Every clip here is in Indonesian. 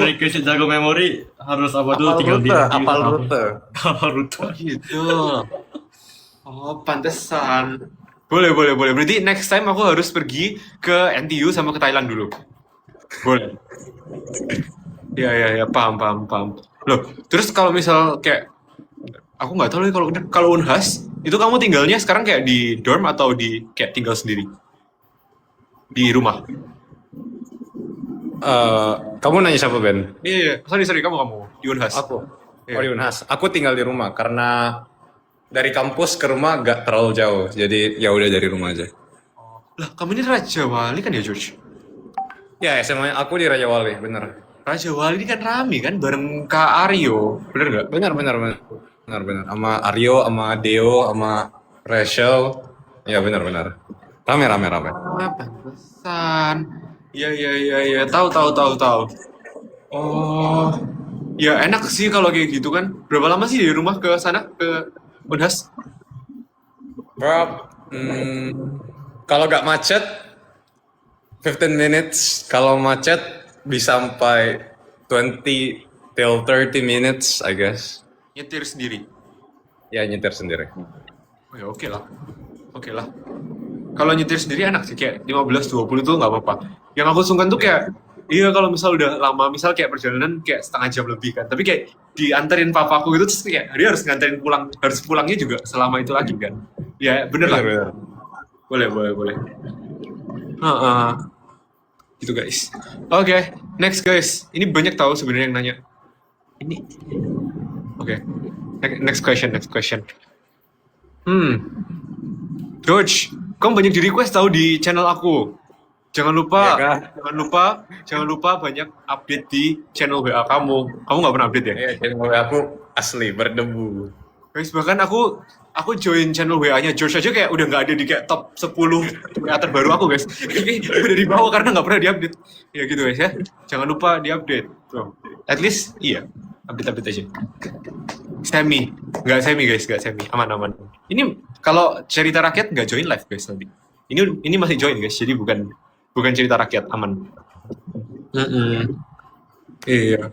request jago memori harus apa dulu Apal tinggal rute, apal rute. Apal rute. Oh gitu. Oh, pantesan. Boleh. Berarti next time aku harus pergi ke NTU sama ke Thailand dulu. Boleh. Ya, paham. Loh, terus kalau misal kayak aku nggak tahu lagi kalau Unhas itu kamu tinggalnya sekarang kayak di dorm atau di kayak tinggal sendiri di rumah? Kamu nanya siapa Ben? Iya. Sorry kamu di Unhas. Aku. Iya. Oh di Unhas. Aku tinggal di rumah karena dari kampus ke rumah gak terlalu jauh. Jadi ya udah dari rumah aja. Lah, kamu ini Raja Wali kan ya, George? Ya SMA aku di Raja Wali, bener. Raja Wali ini kan rame kan bareng Kak Aryo, bener nggak? Bener. Sama Aryo, sama Deo, sama Rachel. Ya bener. Rame. Ah, pantesan. Iya. Tahu. Oh, ya enak sih kalau kayak gitu kan. Berapa lama sih dari rumah ke sana ke Unhas? Bro, kalau gak macet 15 minutes. Kalau macet bisa sampai 20 till 30 minutes, I guess. Nyetir sendiri. Ya nyetir sendiri. Oh ya oke lah. Kalau nyetir sendiri enak sih kayak 15-20 tuh nggak apa-apa. Yang aku sungkan tuh kayak iya kalau misal udah lama misal kayak perjalanan kayak setengah jam lebih kan. Tapi kayak dianterin papaku gitu terus kayak dia harus nganterin pulang, harus pulangnya juga selama itu lagi kan. Ya bener lah. Boleh. Heeh. Gitu guys. Oke, next guys. Ini banyak tahu sebenarnya yang nanya. Ini. Oke. Next question. George, kamu banyak di request tahu di channel aku. Jangan lupa, Iya, Kak. jangan lupa banyak update di channel WA kamu. Kamu nggak pernah update ya? Iya, channel aku asli berdebu. Guys, bahkan aku join channel WA-nya George aja kayak udah nggak ada di kayak top 10 WA terbaru aku guys. Ini udah di bawah karena nggak pernah diupdate. Ya gitu guys ya. Jangan lupa diupdate. Tuh. At least iya, update aja. Nggak semi guys, nggak semi. Aman. Ini kalau cerita rakyat nggak join live guys nanti. Ini masih join guys, jadi bukan cerita rakyat, aman. Iya.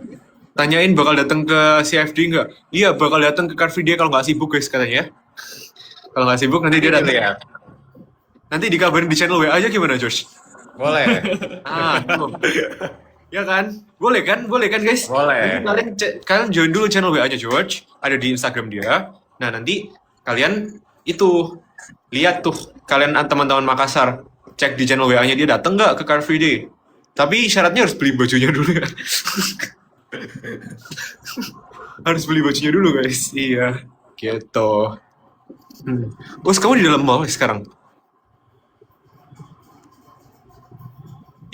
Tanyain bakal datang ke CFD nggak? Iya, bakal datang ke Car Free Day kalau nggak sibuk guys katanya ya. Kalau nggak sibuk nanti dia datang. Ya. Nanti dikabarin di channel WA aja gimana Josh? Boleh. Tuh. Ya kan? Boleh kan guys? Boleh. Nanti kalian join dulu channel WA-nya George, ada di Instagram dia. Nah, nanti kalian itu lihat tuh kalian teman-teman Makassar cek di channel WA-nya dia datang nggak ke Car Free Day. Tapi syaratnya harus beli bajunya dulu ya. Harus beli bajunya dulu guys. Iya, gitu. Kamu di dalam mall sekarang?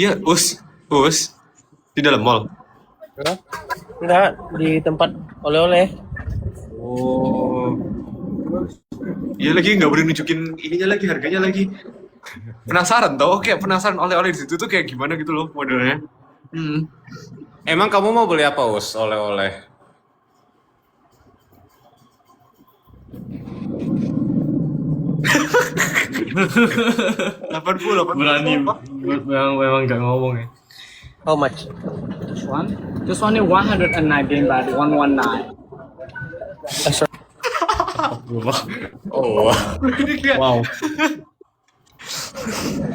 Iya, di dalam mall. Enggak, di tempat oleh-oleh. Oh. Iya lagi nggak boleh nunjukin ininya lagi, harganya lagi. Penasaran tau, kayak penasaran oleh-oleh di situ tuh kayak gimana gitu loh modelnya. Emang kamu mau beli apa, Us? Oleh-oleh. Delapan puluh. Berani memang nggak ngomong ya. How much? This one is 119 baht, 119. Oh. Ini kayak Wow.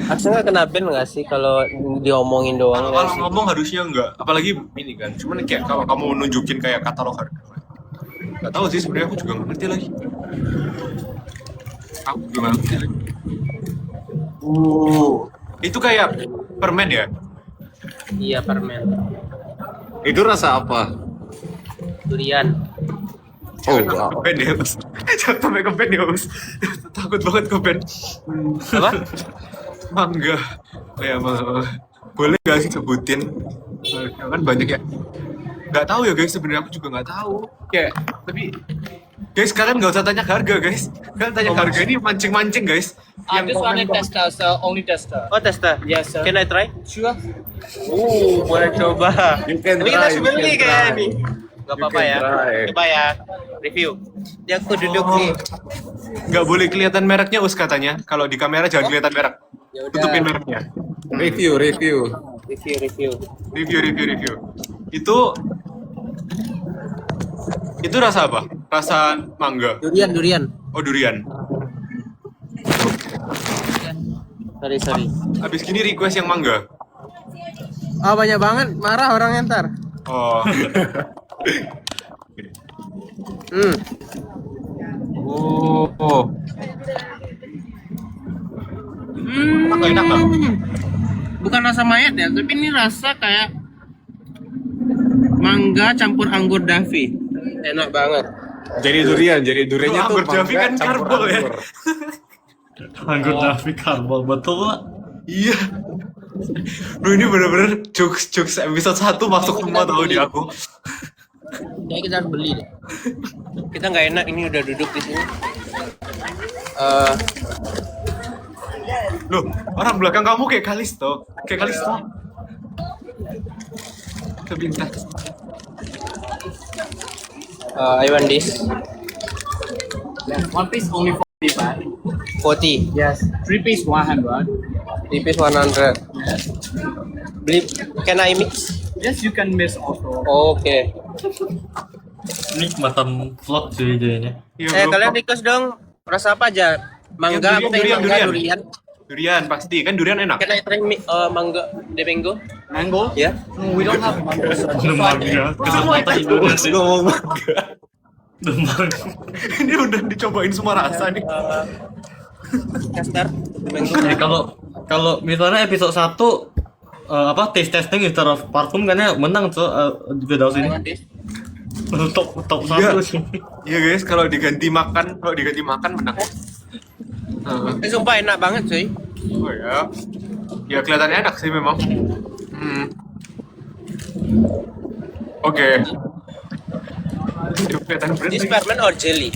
Harusnya kena ban nggak sih kalau diomongin doang nggak kalau sih? ngomong harusnya enggak, apalagi ini kan. Cuman kayak kalau kamu nunjukin kayak katalog harga. Nggak tahu sih sebenarnya aku juga nggak ngerti lagi. Aku juga nggak ngerti lagi. Itu kayak permen ya? Iya permen. Itu rasa apa? Durian. Oh, Jangan wow. ke band ya, Mas. Jangan sampai ke band ya, Mas. Takut banget ke band. Apa? Mangga. Oh ya, boleh nggak sih sebutin? Kan banyak ya. Nggak tahu ya guys, sebenarnya aku juga nggak tahu. Kayak, tapi guys kalian nggak usah tanya harga guys. Kalian tanya harga ini mancing-mancing guys. This one is tester, sir. Only tester. Oh tester. Yes, sir. Can I try? Sure. Boleh coba. You can Tapi kita try, you beli can kayak try. nih. Gak You apa-apa can ya. try. Coba ya. Review. Dia aku duduk nih. Nggak boleh kelihatan mereknya us katanya. Kalau di kamera jangan kelihatan merek. Ya udah. Tutupin mereknya. Review. Review. Review. Itu rasa apa? Rasa mangga. Durian. Oh, durian. Sorry. Abis gini request yang mangga. Oh banyak banget, marah orang ntar. Oh. Oh. Enak nggak? Bukan rasa mayat ya, tapi ini rasa kayak mangga campur anggur Davi. Enak banget. Jadi duriannya tuh Anggur Javi kan campur karbol ya. anggur. Anggur Davi karbol betul lah. Iya. Bro, ini bener-bener jokes episode 1 masuk semua tau di aku. Kayaknya kita harus beli deh. Kita nggak enak ini udah duduk di sini. Loh, orang belakang kamu kayak Kalisto. Kebintang. I want this. Yes, one piece only 40 baht. 40. Yes, three piece 100. 3 piece 100. Beli, can I mix? Yes, you can mix also. Oke. Ini macam vlog sih jadinya. Iya, bro. Kalian request dong rasa apa aja? Mangga, Yang aku pengen mangga, durian. Durian pasti, kan durian enak. Can I try mangga, the mango? Mango? Ya. No, we don't have mango. Mangga, kesempatan Indonesia. Ngomong mangga. Mangga. Ini udah dicobain semua rasa nih. Caster, the mango. Kalau misalnya episode 1 taste testing instead of parfum kan ya menang tuh juga tahu sini. Top Iya. 1 sih. Iya guys, kalau diganti makan menang. Sumpah enak banget cuy. Oh ya. Ya kelihatannya enak sih memang. Oke. Kelihatan berat This lagi. permen or jelly?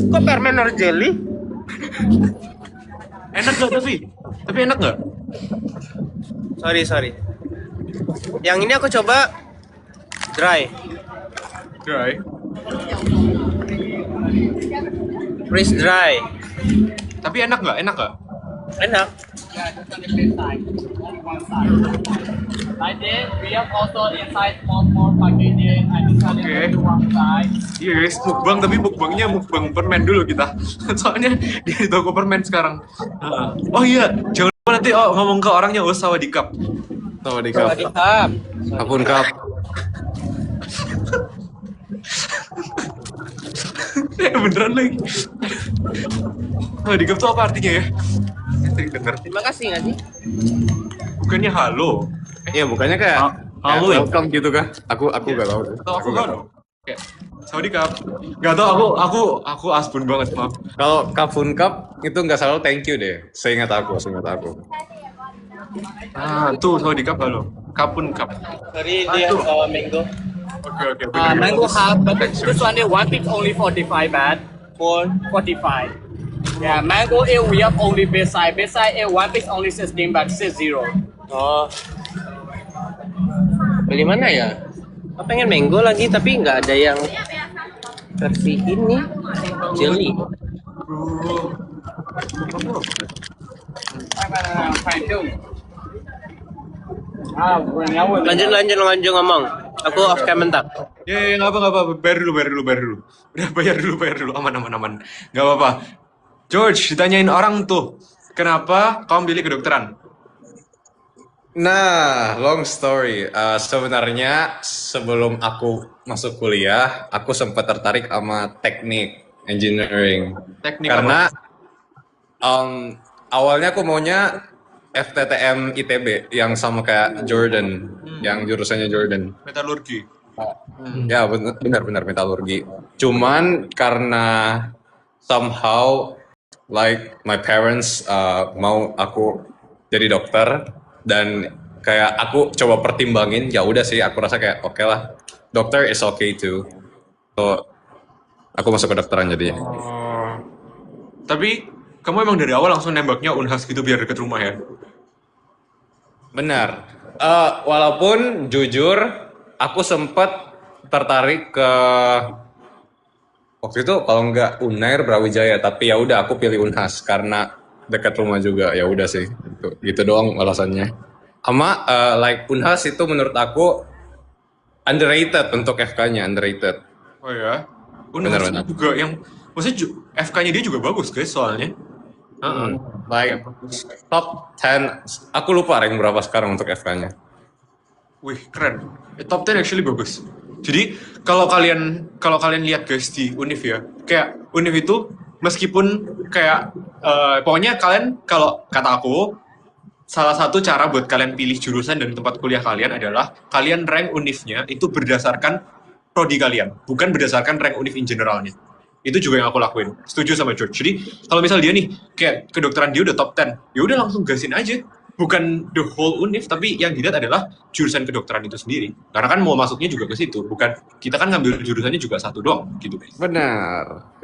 Kok permen or jelly? Enak nggak tapi? Tapi enak nggak? Sorry. Yang ini aku coba dry. Dry. Freeze dry. Tapi enak nggak? Enak. Yeah, just on the base side. Only one side. Like this, we have also inside small packaging and this one Okay. is only one side. Iya guys, mukbang tapi mukbangnya mukbang permen dulu kita. Soalnya di toko permen sekarang. Oh iya, jangan lupa nanti ngomong ke orangnya sawadikap. Sawadikap. Sawadikap. Apun kap. Beneran lagi. Sawadikap tuh apa artinya ya? Saya sering denger. Terima kasih nggak sih? Bukannya halo. Iya, bukannya kayak Halo kayak ya? welcome gitu kan? Aku gak tahu. Atau aku halo. Kayak sawadikap. Gak tau, aku asbun banget, maaf. Kalau kapun kap itu nggak selalu thank you deh. Seingat aku. Ah, tuh sawadikap halo. Kapun kap. Sorry, dia mango. Oke. Mango half, but this one is one piece only 45 baht. For 45. Yeah, mango is we have only base side. Base side is one piece only 16 baht, 60. oh. Beli mana ya? Aku pengen mango lagi tapi nggak ada yang versi ini jelly. Lanjut ngomong. Aku off cam bentar. Ya, nggak apa. Bayar dulu. Udah bayar dulu. Aman. Nggak apa-apa. George, ditanyain orang tuh, kenapa kamu pilih kedokteran? Nah, long story. Sebenarnya sebelum aku masuk kuliah, aku sempat tertarik sama teknik engineering. Teknik Karena awalnya aku maunya FTTM ITB yang sama kayak Jordan, yang jurusannya Jordan. Metalurgi. Ya benar metalurgi. Cuman karena somehow like my parents mau aku jadi dokter dan kayak aku coba pertimbangin, ya udah sih aku rasa kayak oke lah, dokter is okay too. So aku masuk ke dokteran jadinya. Tapi kamu emang dari awal langsung nembaknya Unhas gitu biar deket rumah ya? Benar. Walaupun jujur aku sempat tertarik ke waktu itu kalau nggak Unair Brawijaya, tapi ya udah aku pilih Unhas karena dekat rumah juga, ya udah sih gitu doang alasannya. Sama like Unhas itu menurut aku underrated untuk FK-nya, underrated. Oh ya. Benar-benar. Juga yang maksudnya FK-nya dia juga bagus guys soalnya. Like top 10, aku lupa rank berapa sekarang untuk FK-nya. Wih, keren. Top 10 actually bagus. Jadi kalau kalian lihat guys di Univ ya, kayak Univ itu meskipun kayak pokoknya kalian, kalau kata aku, salah satu cara buat kalian pilih jurusan dan tempat kuliah kalian adalah kalian rank Univnya itu berdasarkan prodi kalian, bukan berdasarkan rank Univ in generalnya. Itu juga yang aku lakuin. Setuju sama George. Jadi kalau misal dia nih kayak kedokteran dia udah top 10, ya udah langsung gasin aja. Bukan the whole Univ, tapi yang dilihat adalah jurusan kedokteran itu sendiri. Karena kan mau masuknya juga ke situ, bukan kita kan ngambil jurusannya juga satu doang gitu guys. Benar.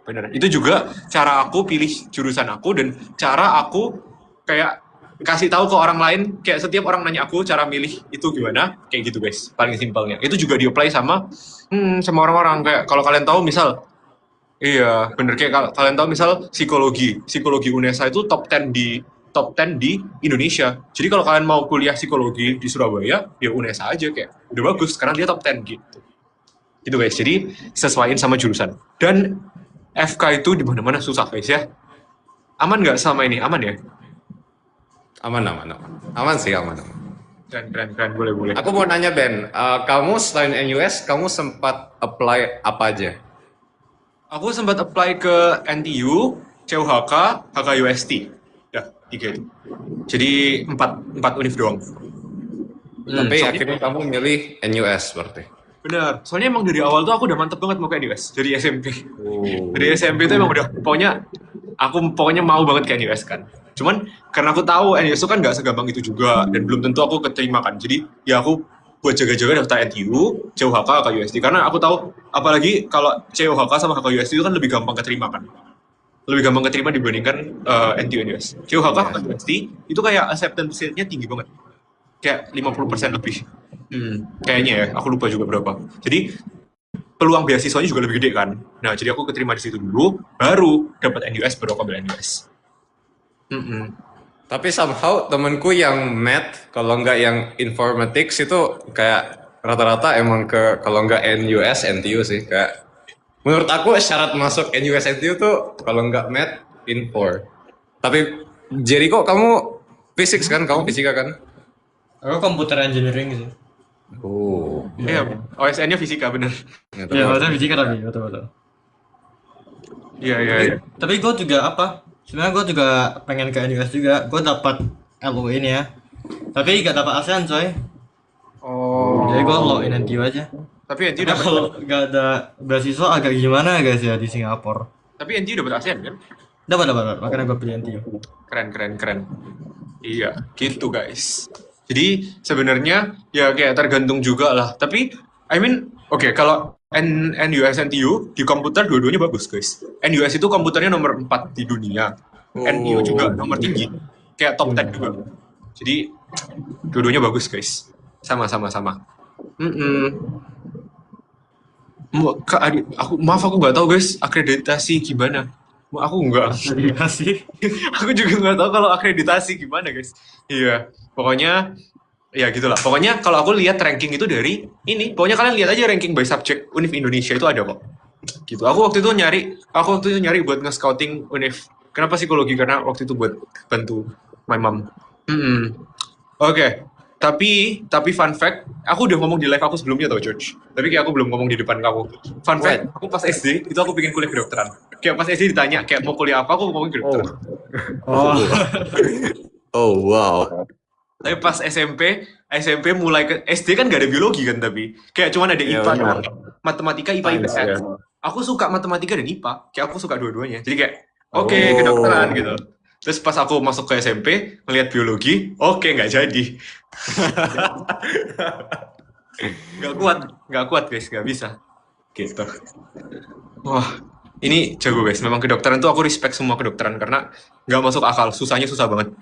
Bener. Itu juga cara aku pilih jurusan aku dan cara aku kayak kasih tahu ke orang lain, kayak setiap orang nanya aku cara milih itu gimana, kayak gitu guys. Paling simpelnya. Itu juga di-apply sama orang-orang, kayak kalau kalian tahu misal, iya bener, kayak kalau kalian tahu misal psikologi UNESA itu top 10 di Indonesia. Jadi kalau kalian mau kuliah psikologi di Surabaya, ya UNESA aja, kayak udah bagus karena dia top 10 gitu. Gitu guys. Jadi sesuaiin sama jurusan. Dan FK itu di mana-mana susah guys ya. Aman nggak sama ini? Aman ya? Aman sih, aman. Keren, boleh. Aku mau nanya Ben, kamu selain NUS, kamu sempat apply apa aja? Aku sempat apply ke NTU, CUHK, HKUST. Ya, 3 itu. Jadi 4 univ doang. Tapi akhirnya kamu milih NUS berarti. Bener, soalnya emang dari awal tuh aku udah mantep banget mau ke NUS, dari SMP. Dari SMP tuh emang udah, pokoknya mau banget ke NUS kan. Cuman karena aku tahu NUS itu kan nggak segampang itu juga, dan belum tentu aku keterima kan. Jadi ya aku buat jaga-jaga daftar NTU, CUHK, HKUST. Karena aku tahu, apalagi kalau CUHK sama HKUST itu kan lebih gampang keterima kan. Lebih gampang keterima dibandingkan NTU NUS. CUHK, HKUST itu kayak acceptance rate-nya tinggi banget. Kayak 50% lebih. Kayaknya ya, aku lupa juga berapa. Jadi peluang beasiswanya juga lebih gede kan. Nah, jadi aku keterima di situ dulu, baru dapat NUS, baru aku ambil NUS. Tapi somehow temenku yang math, kalau nggak yang informatics itu kayak rata-rata emang kalau nggak NUS, NTU sih. Kayak menurut aku syarat masuk NUS, NTU tuh kalau nggak math, infor. Tapi Jericho, kamu physics kan? Kamu fisika kan? Aku computer engineering sih. Oh. Iya, OSN-nya fisika bener. Ya, maksudnya fisika tapi betul. Iya. Tapi gue juga sebenarnya gue juga pengen ke NUS juga. Gue dapat LU ini ya. Tapi gak dapat ASEAN coy. Oh. Jadi gue lock in NTU aja. Tapi NTU Karena dapat. kalau gak ada beasiswa agak gimana guys ya di Singapura. Tapi NTU dapat ASEAN kan? Dapat. Makanya gue pilih NTU. Keren. Iya, gitu guys. Jadi sebenarnya ya kayak tergantung juga lah. Tapi oke, kalau NUS NTU di komputer dua-duanya bagus guys. NUS itu komputernya nomor 4 di dunia. NTU juga nomor tinggi. Kayak top 10 juga. Jadi dua-duanya bagus guys. Sama. Maaf aku nggak tahu guys akreditasi gimana. Aku nggak. Sih. Aku juga nggak tahu kalau akreditasi gimana guys. Iya, pokoknya ya gitulah. Pokoknya kalau aku lihat ranking itu dari ini. Pokoknya kalian lihat aja ranking by subject Univ Indonesia itu ada kok. Gitu. Aku waktu itu nyari buat nge-scouting Univ. Kenapa psikologi? Karena waktu itu buat bantu my mom. Oke. Tapi fun fact, aku udah ngomong di live aku sebelumnya tau George. Tapi kayak aku belum ngomong di depan kamu. Fun fact, aku pas SD itu aku pengen kuliah kedokteran. Kayak pas SD ditanya kayak mau kuliah apa, aku ngomongin kedokteran. Oh wow. Tapi pas SMP mulai ke SD kan gak ada biologi kan, tapi kayak cuma ada IPA doang. Matematika, IPA, IPS. Aku suka matematika dan IPA, kayak aku suka dua-duanya. Jadi kayak oke, kedokteran gitu. Terus pas aku masuk ke SMP, ngelihat biologi, oke, nggak jadi. Nggak kuat guys, nggak bisa. Gitu. Wah, ini jago guys. Memang kedokteran tuh aku respect semua kedokteran karena nggak masuk akal, susah banget.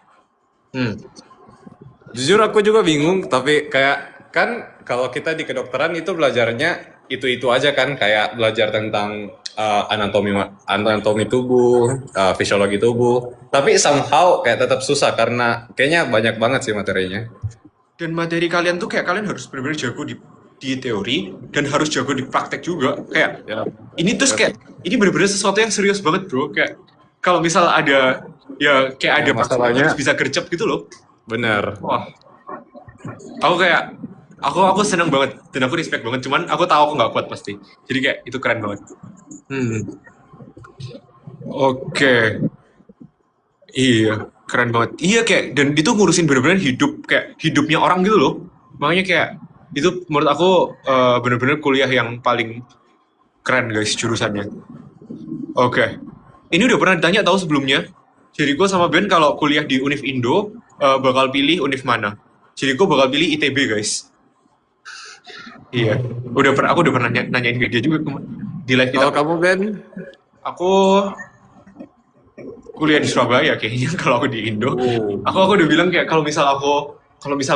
Jujur aku juga bingung, tapi kayak kan kalau kita di kedokteran itu belajarnya itu aja kan, kayak belajar tentang anatomi tubuh, fisiologi tubuh. Tapi somehow kayak tetap susah karena kayaknya banyak banget sih materinya. Dan materi kalian tuh kayak kalian harus benar-benar jago di teori dan harus jago di praktek juga. Kayak ini terus kayak ini benar-benar sesuatu yang serius banget bro. Kayak kalau misal ada ya kayak ada masalahnya harus bisa gercep gitu loh. Bener. Wah, aku seneng banget dan aku respect banget. Cuman aku tahu aku nggak kuat pasti. Jadi kayak itu keren banget. Oke. Iya, keren banget. Iya kayak dan itu ngurusin bener-bener hidup kayak hidupnya orang gitu loh. Makanya kayak itu menurut aku bener-bener kuliah yang paling keren guys jurusannya. Oke. Ini udah pernah ditanya tahu sebelumnya. Jadi gue sama Ben kalau kuliah di Univ Indo bakal pilih Univ mana? Jadi gue bakal pilih ITB guys. Iya. Aku udah pernah nanyain ke dia juga di live kita. Kalau kamu Ben? Aku kuliah di Surabaya kayaknya kalau aku di Indo. Aku udah bilang kayak kalau misal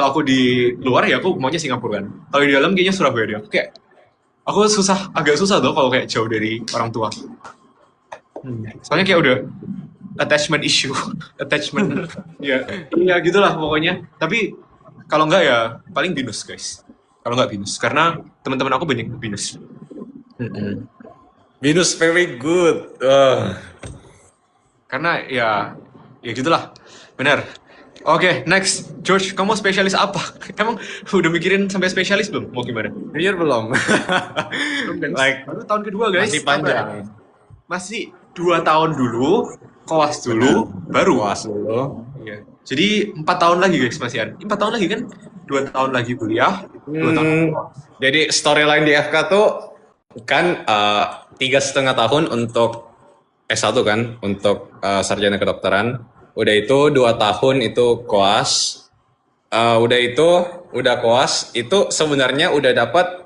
aku di luar ya aku maunya Singapura kan. Kalau di dalam kayaknya Surabaya deh. Aku agak susah tuh kalau kayak jauh dari orang tua. Soalnya kayak udah attachment issue, ya gitulah pokoknya. Tapi kalau enggak ya paling binus guys. Kalau enggak binus karena teman-teman aku banyak binus. Binus very good. Karena ya gitulah. Benar. Oke, next. George, kamu spesialis apa? Emang udah mikirin sampai spesialis belum? Mau gimana? Jujur belum. Like Baru tahun kedua, guys. masih panjang. Masih 2 tahun dulu, koas dulu, baru. Puas dulu. Iya. Jadi 4 tahun lagi, guys, masihan. 4 tahun lagi kan? 2 tahun lagi kuliah, 2 tahun. Jadi storyline di FK tuh kan 3,5 tahun untuk S1 kan, untuk sarjana kedokteran. Udah itu 2 tahun itu koas. Udah koas itu sebenarnya udah dapat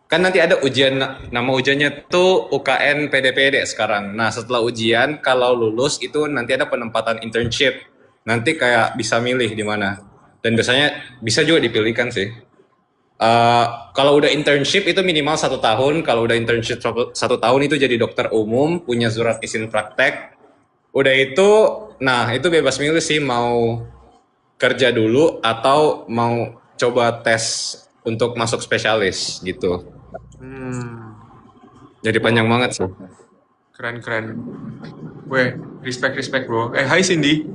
kan nanti ada ujian, nama ujiannya tuh UKN PDPD sekarang. Nah setelah ujian kalau lulus itu nanti ada penempatan internship. Nanti kayak bisa milih di mana. Dan biasanya bisa juga dipilihkan sih. Kalau udah internship itu minimal 1 tahun. Kalau udah internship 1 tahun itu jadi dokter umum, punya surat izin praktek. Udah itu, nah itu bebas milih sih mau kerja dulu atau mau coba tes untuk masuk spesialis gitu. Jadi panjang banget sih. Keren. Weh, respect bro. Hai Cindy.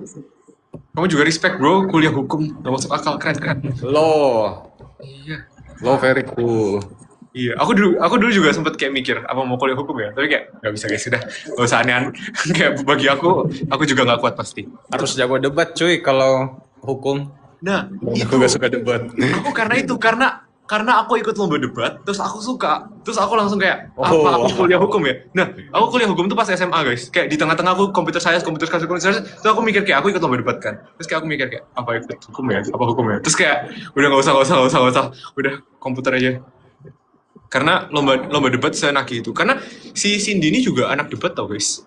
Kamu juga respect bro, kuliah hukum. Gak masuk akal, keren. Law Iya. very cool. Iya, aku dulu juga sempet kayak mikir apa mau kuliah hukum ya, tapi kayak nggak bisa guys, sudah nggak usah aneh-aneh. Kayak bagi aku juga nggak kuat pasti. Harus jago debat cuy kalau hukum. Nah, Aku gak suka debat. aku karena aku ikut lomba debat, terus aku suka, terus aku langsung kayak apa aku kuliah hukum ya? Nah, aku kuliah hukum tuh pas SMA guys, kayak di tengah-tengah aku computer science, terus aku mikir kayak aku ikut lomba debat kan, terus kayak aku mikir kayak apa ikut hukum ya, terus kayak udah nggak usah, udah komputer aja. Karena lomba debat seenak itu. Karena si Cindy ini juga anak debat tau guys.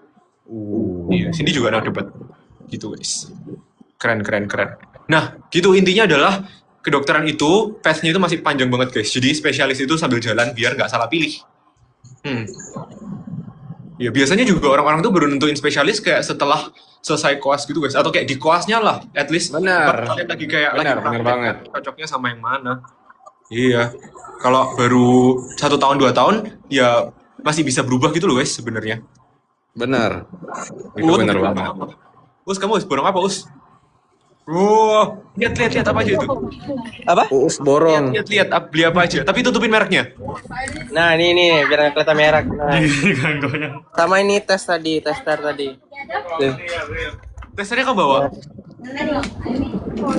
Iya, Cindy juga anak debat. Gitu guys. Keren. Nah, gitu intinya adalah kedokteran itu path-nya itu masih panjang banget guys. Jadi spesialis itu sambil jalan biar nggak salah pilih. Ya biasanya juga orang-orang tuh baru nentuin spesialis kayak setelah selesai koas gitu guys. Atau kayak di koasnya lah, at least. Benar. Kalian lagi kayak Benar banget. Cocoknya sama yang mana. Iya. Kalau baru 1 tahun 2 tahun ya masih bisa berubah gitu loh guys sebenarnya. Benar. Itu benar banget. Us, kamu borong apa Us? Oh, lihat apa aja itu? Apa? Uus borong. Lihat beli apa aja. Tapi tutupin mereknya. Nah, ini biar nggak kelihatan merek. Nah. Gangguannya. Sama ini tester tadi. Tuh. Testernya kamu bawa?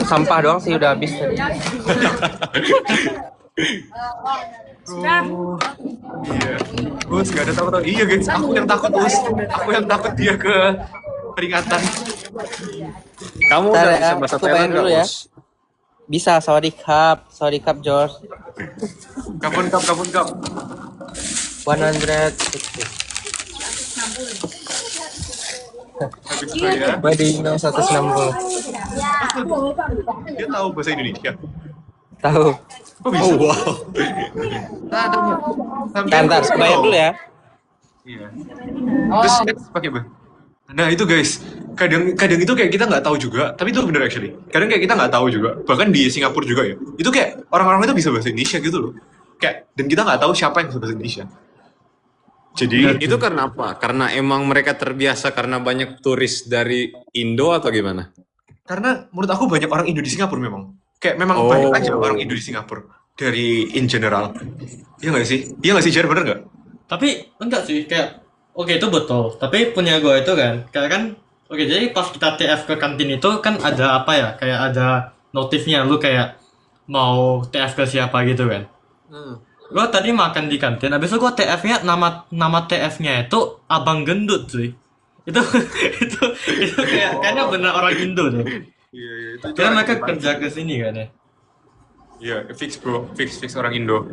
Sampah doang sih udah habis tadi. Iya. Us, gak ada takut. Iya guys, aku yang takut Us. Aku yang takut dia ke peringatan. Kamu Bentar udah ya, bisa bahasa aku bayar Thailand dulu nggak, ya. Bos? Bisa, sorry cup George. Kapun kap. 100. Habis itu ya. Badino 160. Dia tahu bahasa Indonesia. Tahu. Kok bisa? Oh wow. Ntar, bayar dulu ya. Iya. Terus pakai apa? Nah itu guys, kadang itu kayak kita nggak tahu juga, tapi itu bener actually. Kadang kayak kita nggak tahu juga, bahkan di Singapura juga ya. Itu kayak orang-orang itu bisa bahasa Indonesia gitu loh. Kayak dan kita nggak tahu siapa yang bisa bahasa Indonesia. Jadi Itu karena apa? Karena emang mereka terbiasa karena banyak turis dari Indo atau gimana? karena menurut aku banyak orang Indo di Singapura memang. Kayak memang Oh. banyak aja orang Indo di Singapura dari in general. Iya nggak sih? Iya nggak sih Jar, bener nggak? Tapi enggak sih, kayak oke itu betul. Tapi punya gue itu kan, kayak kan, oke jadi pas kita TF ke kantin itu kan ada apa ya? Kayak ada notifnya, lu kayak mau TF ke siapa gitu kan. Gue tadi makan di kantin, abis itu gue TF-nya nama TF-nya itu Abang Gendut cuy. Itu itu kayaknya bener orang Indo deh. Iya, itu Karena mereka kerja ke sini kan ya. Iya, fix bro, fix orang Indo.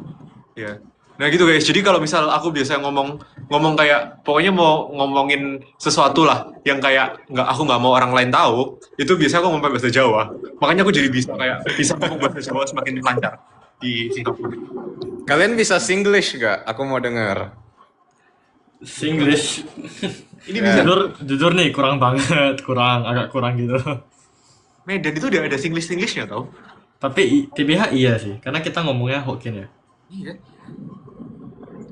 Iya. Nah gitu guys, jadi kalau misal aku biasa ngomong kayak pokoknya mau ngomongin sesuatu lah yang kayak aku nggak mau orang lain tahu, itu biasa aku ngomong bahasa Jawa. Makanya aku jadi bisa ngomong bahasa Jawa semakin lancar di Singapura. Kalian bisa Singlish gak? Aku mau denger. Singlish. Ini bisa. Jujur nih kurang banget, agak kurang gitu. Medan itu udah ada Singlish-Singlishnya tau? Tapi TBH iya sih, karena kita ngomongnya Hokkien ya. Iya.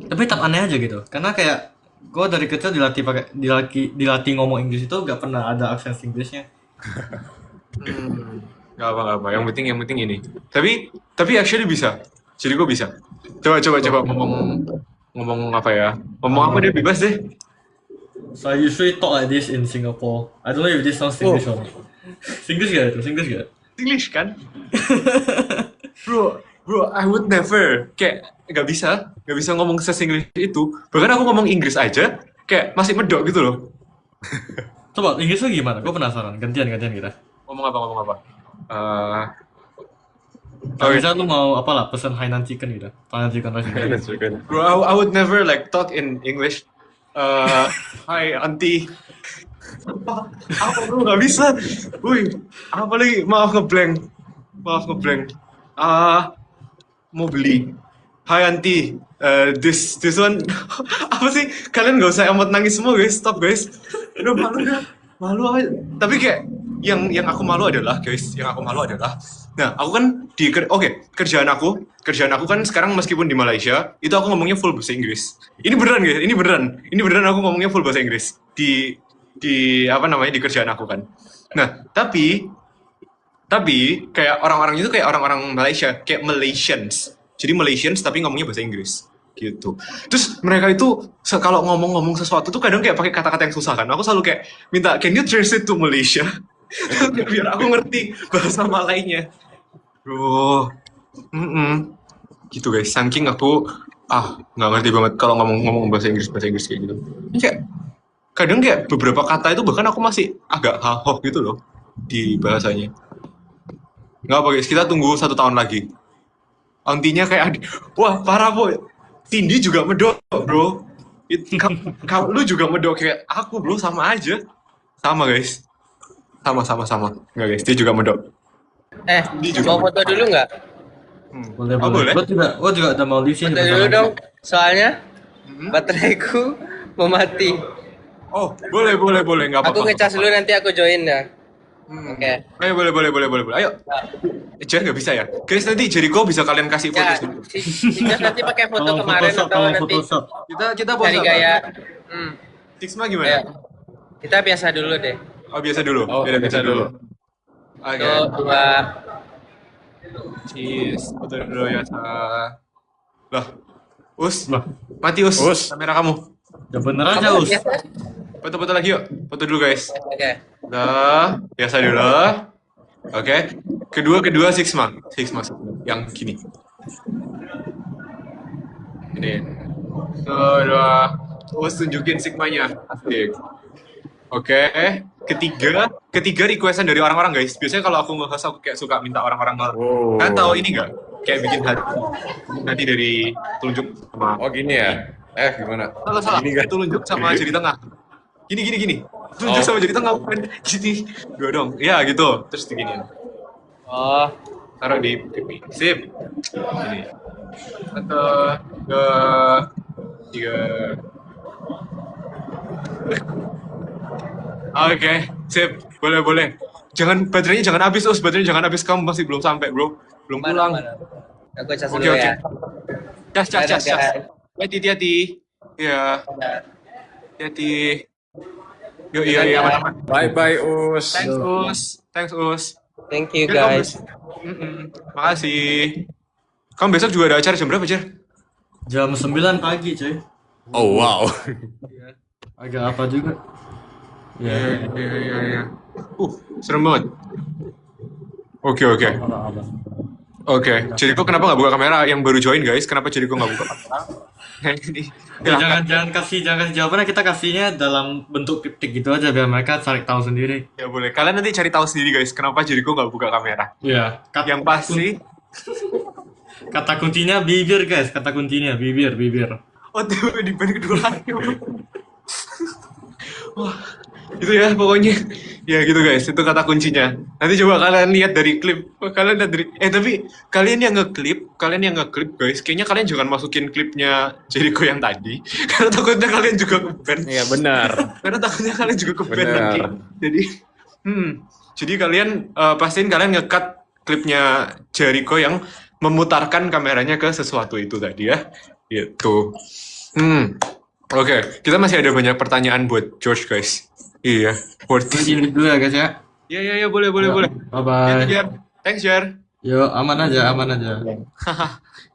Tapi tetap aneh aja gitu, karena kayak gue dari kecil dilatih ngomong Inggris itu gak pernah ada aksen Inggrisnya. Gak apa. Yang penting ini. Tapi actually bisa. Jadi gue bisa. Coba ngomong apa ya? Ngomong apa deh, bebas deh. So I usually talk like this in Singapore. I don't know if this sounds Singlish or not. Singlish gak itu? Singlish gak? English kan? bro, I would never kayak nggak bisa ngomong se-Singlish itu. Bahkan aku ngomong Inggris aja kayak masih medok gitu loh. Coba Inggris lu gimana? Gue penasaran. Gantian kita. Ngomong apa? Kalau misalnya lu mau apalah pesen Hainan chicken gitu. Hainan chicken rice. Bro, I would never like talk in English. Hi auntie. Apa bro nggak bisa? Wih, apa lagi? Maaf ngeblank. Mau beli. Hi auntie. This one. Apa sih? Kalian nggak usah amat nangis semua guys. Stop guys. Udah malu apa? Tapi kayak yang aku malu adalah guys. Nah, aku kan kerjaan aku kan sekarang meskipun di Malaysia, itu aku ngomongnya full bahasa Inggris. Ini beneran guys, ini beneran aku ngomongnya full bahasa Inggris di apa namanya di kerjaan aku kan. Nah, tapi kayak orang-orang itu kayak orang-orang Malaysia, kayak Malaysians. Jadi Malaysians tapi ngomongnya bahasa Inggris gitu. Terus mereka itu kalau ngomong sesuatu tuh kadang kayak pakai kata-kata yang susah kan. Aku selalu kayak minta, can you translate to Malaysia? Biar aku ngerti bahasa Malaynya. Bro, gitu guys. Saking aku nggak ngerti banget kalau ngomong bahasa Inggris kayak gitu. Kayak kadang kayak beberapa kata itu bahkan aku masih agak hahoh gitu loh di bahasanya. Nggak apa guys, kita tunggu 1 tahun lagi. Auntinya kayak wah parah boy. Cindy juga medok bro. Kalau lu juga medok kayak aku bro, sama aja. Sama guys. Sama. Nggak guys, dia juga medok. Mau foto dulu nggak? Boleh. Gue juga udah mau di sini. Foto dulu dong, soalnya bateraiku mau mati. Oh, boleh, nggak apa-apa. Aku ngecas dulu, nanti aku join ya. Oke. Ayo, boleh. Ayo. Jangan nggak bisa ya. Guys, nanti Jericho bisa kalian kasih foto. Ya, Singkat nanti pakai foto kemarin atau nanti Photoshop. Kita pose cari apa? gaya. Sixma Ya. gimana? Kita biasa dulu deh. Oh, biasa dulu. Ya, biasa dulu. Oke. 1, 2. Cheese. Foto dulu ya. Lah. Us. Lah. Mati Us. Kamera kamu. Ya bener aja us. Foto-foto lagi yuk. Foto dulu guys. Oke. Nah, biasa dulu. Oke. Kedua Sixma. Yang gini. Ini. Dua. Us tunjukin Sigmanya. Asik. Oke. Ketiga requestan dari orang-orang guys. Biasanya kalau aku nge-host aku kayak suka minta orang-orang. Kan tahu ini nggak? Kayak bikin hati dari telunjuk sama. Oh gini ya? Gimana? Salah. Gini kan? Telunjuk sama jari tengah. Gini. Telunjuk sama jari tengah bukan gini. Gue dong. Ya gitu. Terus diginiin. Oh, Taruh di pipi. Sip. Gini. 1, 2, 3. Oke, sip. Boleh. Baterainya jangan habis, baterainya jangan habis. Kamu masih belum sampai, bro. Belum pulang. Aku cas Oke, dulu oke. ya. Cas. Dadah, guys. Hati-hati. Ya, hati-hati. Yo, iya, aman. Bye Us. Thanks, Us. Thank you Ya, kamu guys. Makasih. Kamu besok juga ada acara jam berapa, Jer? Jam 9 pagi, cuy. Oh wow. Agak apa juga. Iya. Serem banget. Oke. Jericho kenapa nggak buka kamera? Yang baru join, guys. Kenapa Jericho nggak buka kamera? Jangan kasih jawabannya, kita kasihnya dalam bentuk kriptik gitu aja biar mereka cari tahu sendiri. Ya boleh. Kalian nanti cari tahu sendiri, guys. Kenapa Jericho nggak buka kamera? Iya. Yang pasti. Kata kuncinya bibir, guys. Kata kuncinya bibir. Oh, tuh di band kedua lagi. Wah, itu ya pokoknya. Ya gitu guys, itu kata kuncinya. Nanti coba kalian lihat dari klip. Tapi kalian yang ngeklip guys, kayaknya kalian jangan masukin klipnya Jericho yang tadi. Karena takutnya kalian juga ke-ban. Iya benar. Karena takutnya kalian juga ke-ban Benar. nanti. Jadi kalian pastiin kalian nge-cut klipnya Jericho yang memutarkan kameranya ke sesuatu itu tadi ya. Gitu. Oke, kita masih ada banyak pertanyaan buat George guys. Iya, worth it. Ini dulu ya, guys ya. Iya, boleh. Bye-bye. Thanks, Jar. Yo, aman aja.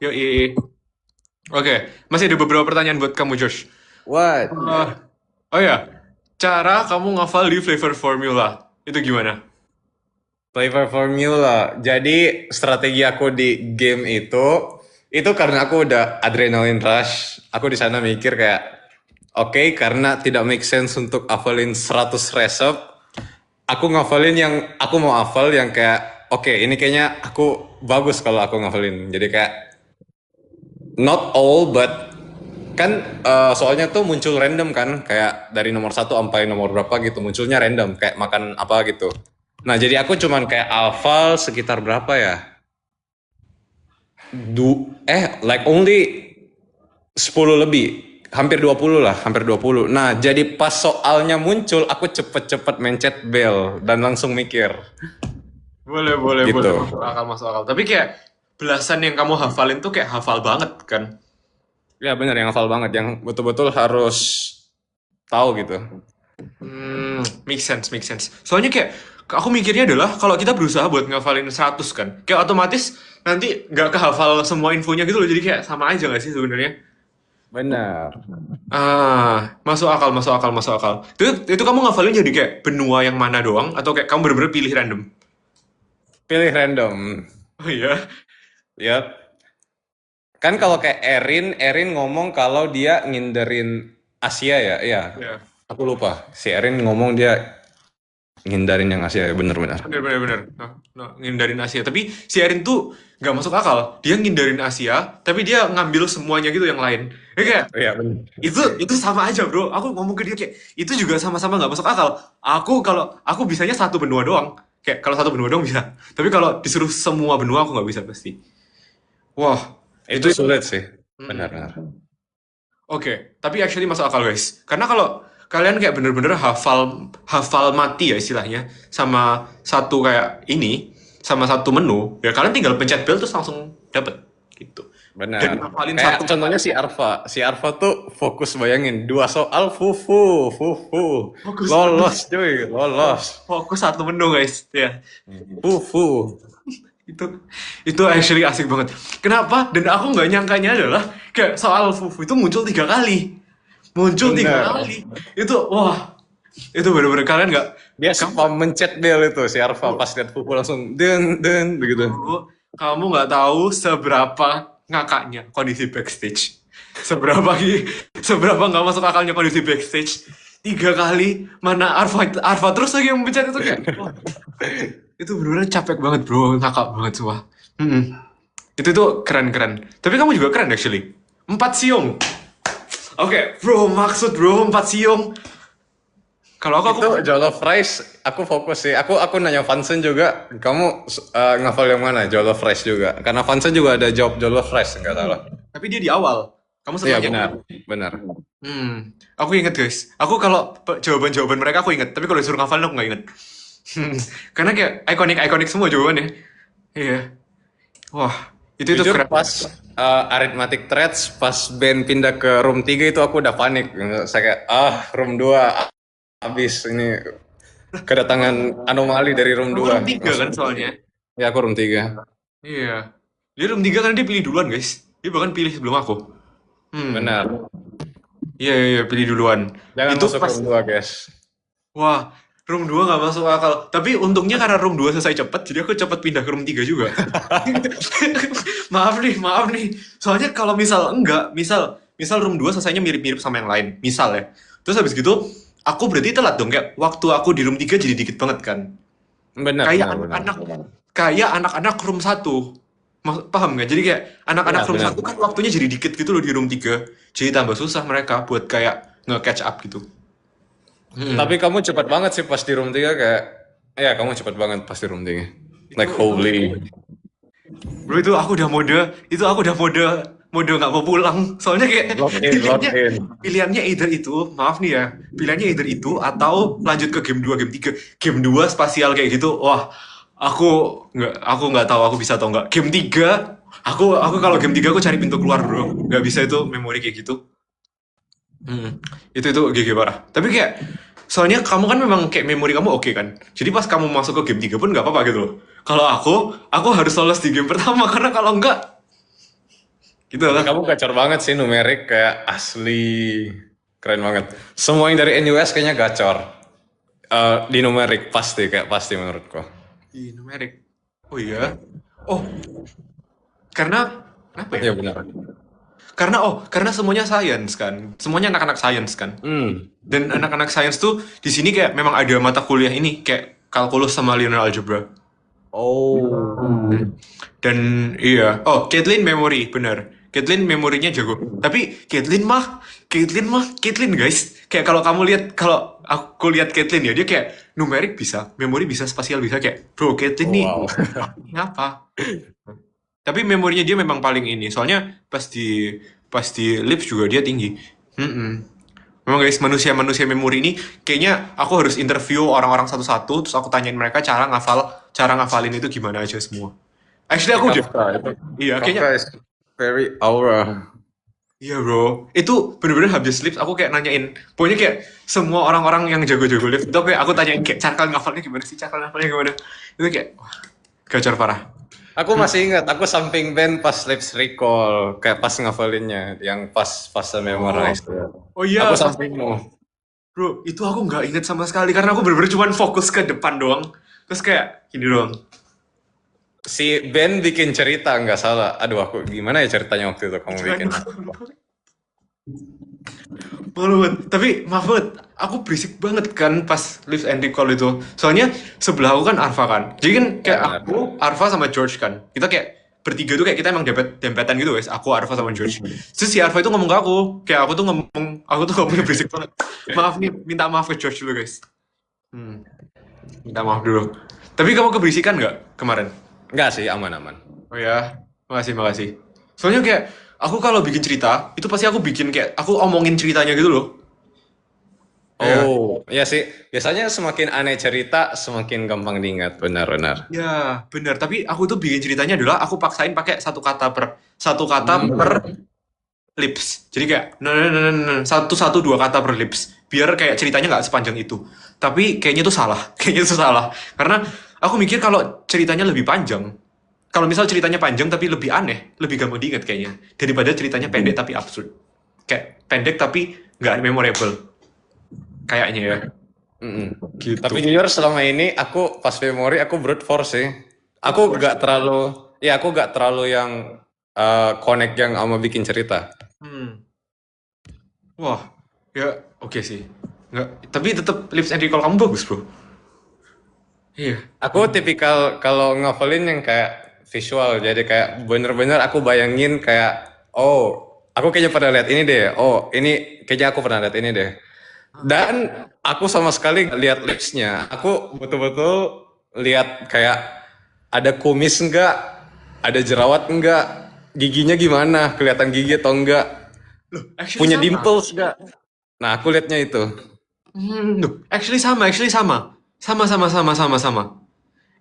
Yoi. Oke, masih ada beberapa pertanyaan buat kamu, George. What? Oh ya, cara kamu ngafal di flavor formula itu gimana? Flavor formula. Jadi strategi aku di game itu karena aku udah adrenaline rush. Aku di sana mikir kayak oke, karena tidak make sense untuk hafalin 100 resep. Aku ngafalin yang aku mau hafal yang kayak oke, ini kayaknya aku bagus kalau aku ngafalin. Jadi kayak not all but kan soalnya tuh muncul random kan, kayak dari nomor 1 sampai nomor berapa gitu munculnya random kayak makan apa gitu. Nah, jadi aku cuman kayak hafal sekitar berapa ya? Like only 10 lebih. Hampir 20 lah, hampir 20. Nah, jadi pas soalnya muncul, aku cepet-cepet mencet bel dan langsung mikir. Boleh, Gitu. masuk akal. Tapi kayak belasan yang kamu hafalin tuh kayak hafal banget kan? Ya bener, yang hafal banget, yang betul-betul harus tahu gitu. Make sense. Soalnya kayak aku mikirnya adalah kalau kita berusaha buat ngafalin 100 kan, kayak otomatis nanti nggak kehafal semua infonya gitu loh. Jadi kayak sama aja nggak sih sebenarnya? Benar. Masuk akal. Itu kamu ngafalin jadi kayak benua yang mana doang atau kayak kamu bener-bener pilih random? Pilih random. Oh iya. Yap. Kan kalau kayak Erin ngomong kalau dia ngindarin Asia ya, iya. Ya. Aku lupa. Si Erin ngomong dia ngindarin yang Asia ya, bener-bener. Bener. No, ngindarin Asia. Tapi si Erin tuh nggak masuk akal. Dia ngindarin Asia, tapi dia ngambil semuanya gitu yang lain. Ya kayak Iya bener. itu sama aja bro. Aku ngomong ke dia kayak itu juga sama-sama nggak masuk akal. Kalau aku bisanya satu benua doang. Kayak kalau satu benua doang bisa. Tapi kalau disuruh semua benua aku nggak bisa pasti. Wah, Itu sulit sih. Benar. Oke, tapi actually masuk akal guys. Karena kalau kalian kayak bener-bener hafal mati ya istilahnya sama satu kayak ini, sama satu menu, ya kalian tinggal pencet bel terus langsung dapet gitu. Benar. Dan ngafalin Kayak satu. contohnya si Arfa. Si Arfa tuh fokus, bayangin 2 soal fufu. Fokus. Lolos cuy, lolos. Fokus satu menu guys, ya. Fufu. Itu actually asik banget. Kenapa? Dan aku nggak nyangkanya adalah kayak soal fufu itu muncul 3 kali. Bener. Itu wah. Itu bener-bener kalian nggak Dia suka mencet bel itu si Arfa pas lihat fufu langsung den begitu. kamu nggak tahu seberapa ngakaknya kondisi backstage. Seberapa nggak masuk akalnya kondisi backstage. 3 kali mana Arfa terus lagi yang mencet itu kayak. Wah. Itu bener-bener capek banget bro, ngakak banget semua. Itu tuh keren. Tapi kamu juga keren actually. 4 siung. Oke, bro, maksud bro 4 siung. Kalau aku Itu jollof rice, aku fokus sih. Aku nanya Vansen juga, kamu ngafal yang mana? Jollof rice juga. Karena Vansen juga ada jawab jollof rice, nggak salah. tapi dia di awal. Kamu Iya setelahnya. benar. Aku inget guys. Aku kalau jawaban-jawaban mereka aku inget, tapi kalau disuruh ngafalin aku nggak inget. Karena kayak ikonik-ikonik semua jawabannya. Iya. Wah, itu Jujur keren. pas arithmetic threads pas Ben pindah ke room 3 itu aku udah panik. Saya kayak room 2 habis ini kedatangan anomali dari room Kamu 2. room 3 kan soalnya. Ya aku room 3. Iya. Dia room 3 karena dia pilih duluan guys. Dia bahkan pilih sebelum aku. Benar. Iya, pilih duluan. Jangan Itu masuk pas, room 2 guys. wah, room 2 nggak masuk akal. Tapi untungnya karena room 2 selesai cepet, jadi aku cepet pindah ke room 3 juga. Maaf nih. Soalnya kalau misal room 2 selesainya mirip-mirip sama yang lain. Misal ya. Terus habis gitu, aku berarti telat dong. Kayak waktu aku di room 3 jadi dikit banget kan. Benar. Kayak anak-anak room 1. Paham nggak? Jadi kayak anak-anak Iya, room benar. 1 kan waktunya jadi dikit gitu loh di room 3. Jadi tambah susah mereka buat kayak nge-catch up gitu. Tapi kamu cepat banget sih pas di room 3 kayak ya kamu cepat banget pas di room 3. Like holy. Bro, itu aku udah mode nggak mau pulang. Soalnya kayak Lock in. pilihannya either itu, maaf nih ya, pilihannya either itu atau lanjut ke game 2, game 3. Game 2 spasial kayak gitu. Wah, aku nggak tahu aku bisa atau nggak. Game 3, aku kalau game 3 aku cari pintu keluar, bro. Nggak bisa itu memori kayak gitu. Itu GG parah. Tapi kayak soalnya kamu kan memang kayak memori kamu oke kan. Jadi pas kamu masuk ke game 3 pun nggak apa-apa gitu loh. Kalau aku harus lolos di game pertama karena kalau enggak gitu lah. Kamu gacor banget sih numerik kayak asli keren banget. Semua yang dari NUS kayaknya gacor. Di numerik pasti menurutku. Ih, numerik. Oh iya. Oh, karena kenapa ya? Iya benar. Karena semuanya science kan. Semuanya anak-anak science kan. Dan anak-anak science tuh di sini kayak memang ada mata kuliah ini kayak kalkulus sama linear algebra. Dan iya, Caitlyn memory, bener. Caitlyn memorinya jago. Tapi Caitlyn guys. Kayak kalau aku lihat Caitlyn ya, dia kayak numerik bisa, memori bisa, spasial bisa kayak, bro, Caitlyn nih, Wow. ngapa? Tapi memorinya dia memang paling ini. Soalnya pas di Lips juga dia tinggi. Memang guys, manusia memori ini kayaknya aku harus interview orang-orang satu-satu terus aku tanyain mereka cara ngafalin itu gimana aja semua. Actually aku udah. Iya, kayaknya. Kafka is very aura. Iya bro, itu bener-bener habis lips aku kayak nanyain, pokoknya kayak semua orang-orang yang jago-jago lips itu kayak aku tanyain kayak cara ngafalnya gimana sih, itu kayak wah, gacor parah. Aku masih ingat, aku samping Ben pas Lips Recall, kayak pas ngafalinnya, yang pas fase memorize. Oh iya, Aku sampingmu. bro, itu aku nggak inget sama sekali karena aku bener-bener cuma fokus ke depan doang, terus kayak gini doang. Si Ben bikin cerita, nggak salah. Aduh, aku gimana ya ceritanya waktu itu kamu bikin? Malu banget. Tapi maaf banget, aku berisik banget kan pas Lives and Recall itu. Soalnya sebelah aku kan Arfa kan. Jadi kan kayak Ya, aku, Arfa sama George kan. Kita kayak bertiga tuh kayak kita emang dempetan gitu guys. Aku, Arfa sama George. Terus si Arfa itu ngomong ke aku. Kayak aku tuh ngomongnya berisik banget. Maaf nih, minta maaf ke George dulu guys. Minta maaf dulu. Tapi kamu keberisikan nggak kemarin? Nggak sih, aman-aman. Oh ya, makasih. Soalnya kayak aku kalau bikin cerita, itu pasti aku bikin kayak aku omongin ceritanya gitu loh. Oh, ya sih. Biasanya semakin aneh cerita, semakin gampang diingat. Benar-benar. Ya, benar. Tapi aku tuh bikin ceritanya adalah aku paksain pakai satu kata per lips. Jadi kayak satu dua kata per lips. Biar kayak ceritanya nggak sepanjang itu. Tapi kayaknya itu salah. Karena aku mikir kalau ceritanya lebih panjang. Kalau misal ceritanya panjang tapi lebih aneh, lebih gampang diingat kayaknya. Daripada ceritanya pendek tapi absurd. Kayak pendek tapi nggak memorable. Kayaknya ya. Gitu. Tapi jujur selama ini aku pas memori aku brute force sih. Aku nggak terlalu yang connect yang sama bikin cerita. Wah, ya oke sih. Nggak, tapi tetap Lips and Recall kamu bagus, bro. Iya. Aku tipikal kalau ngafalin yang kayak visual, jadi kayak bener-bener aku bayangin kayak, aku kayaknya pernah lihat ini deh. Ini kayaknya aku pernah lihat ini deh. Dan aku sama sekali nggak lihat lipsnya. Aku betul-betul lihat kayak ada kumis enggak, ada jerawat enggak, giginya gimana, kelihatan gigi atau enggak. Actually Punya sama. dimples gak? Nah, aku liatnya itu. Loh, actually sama. Sama.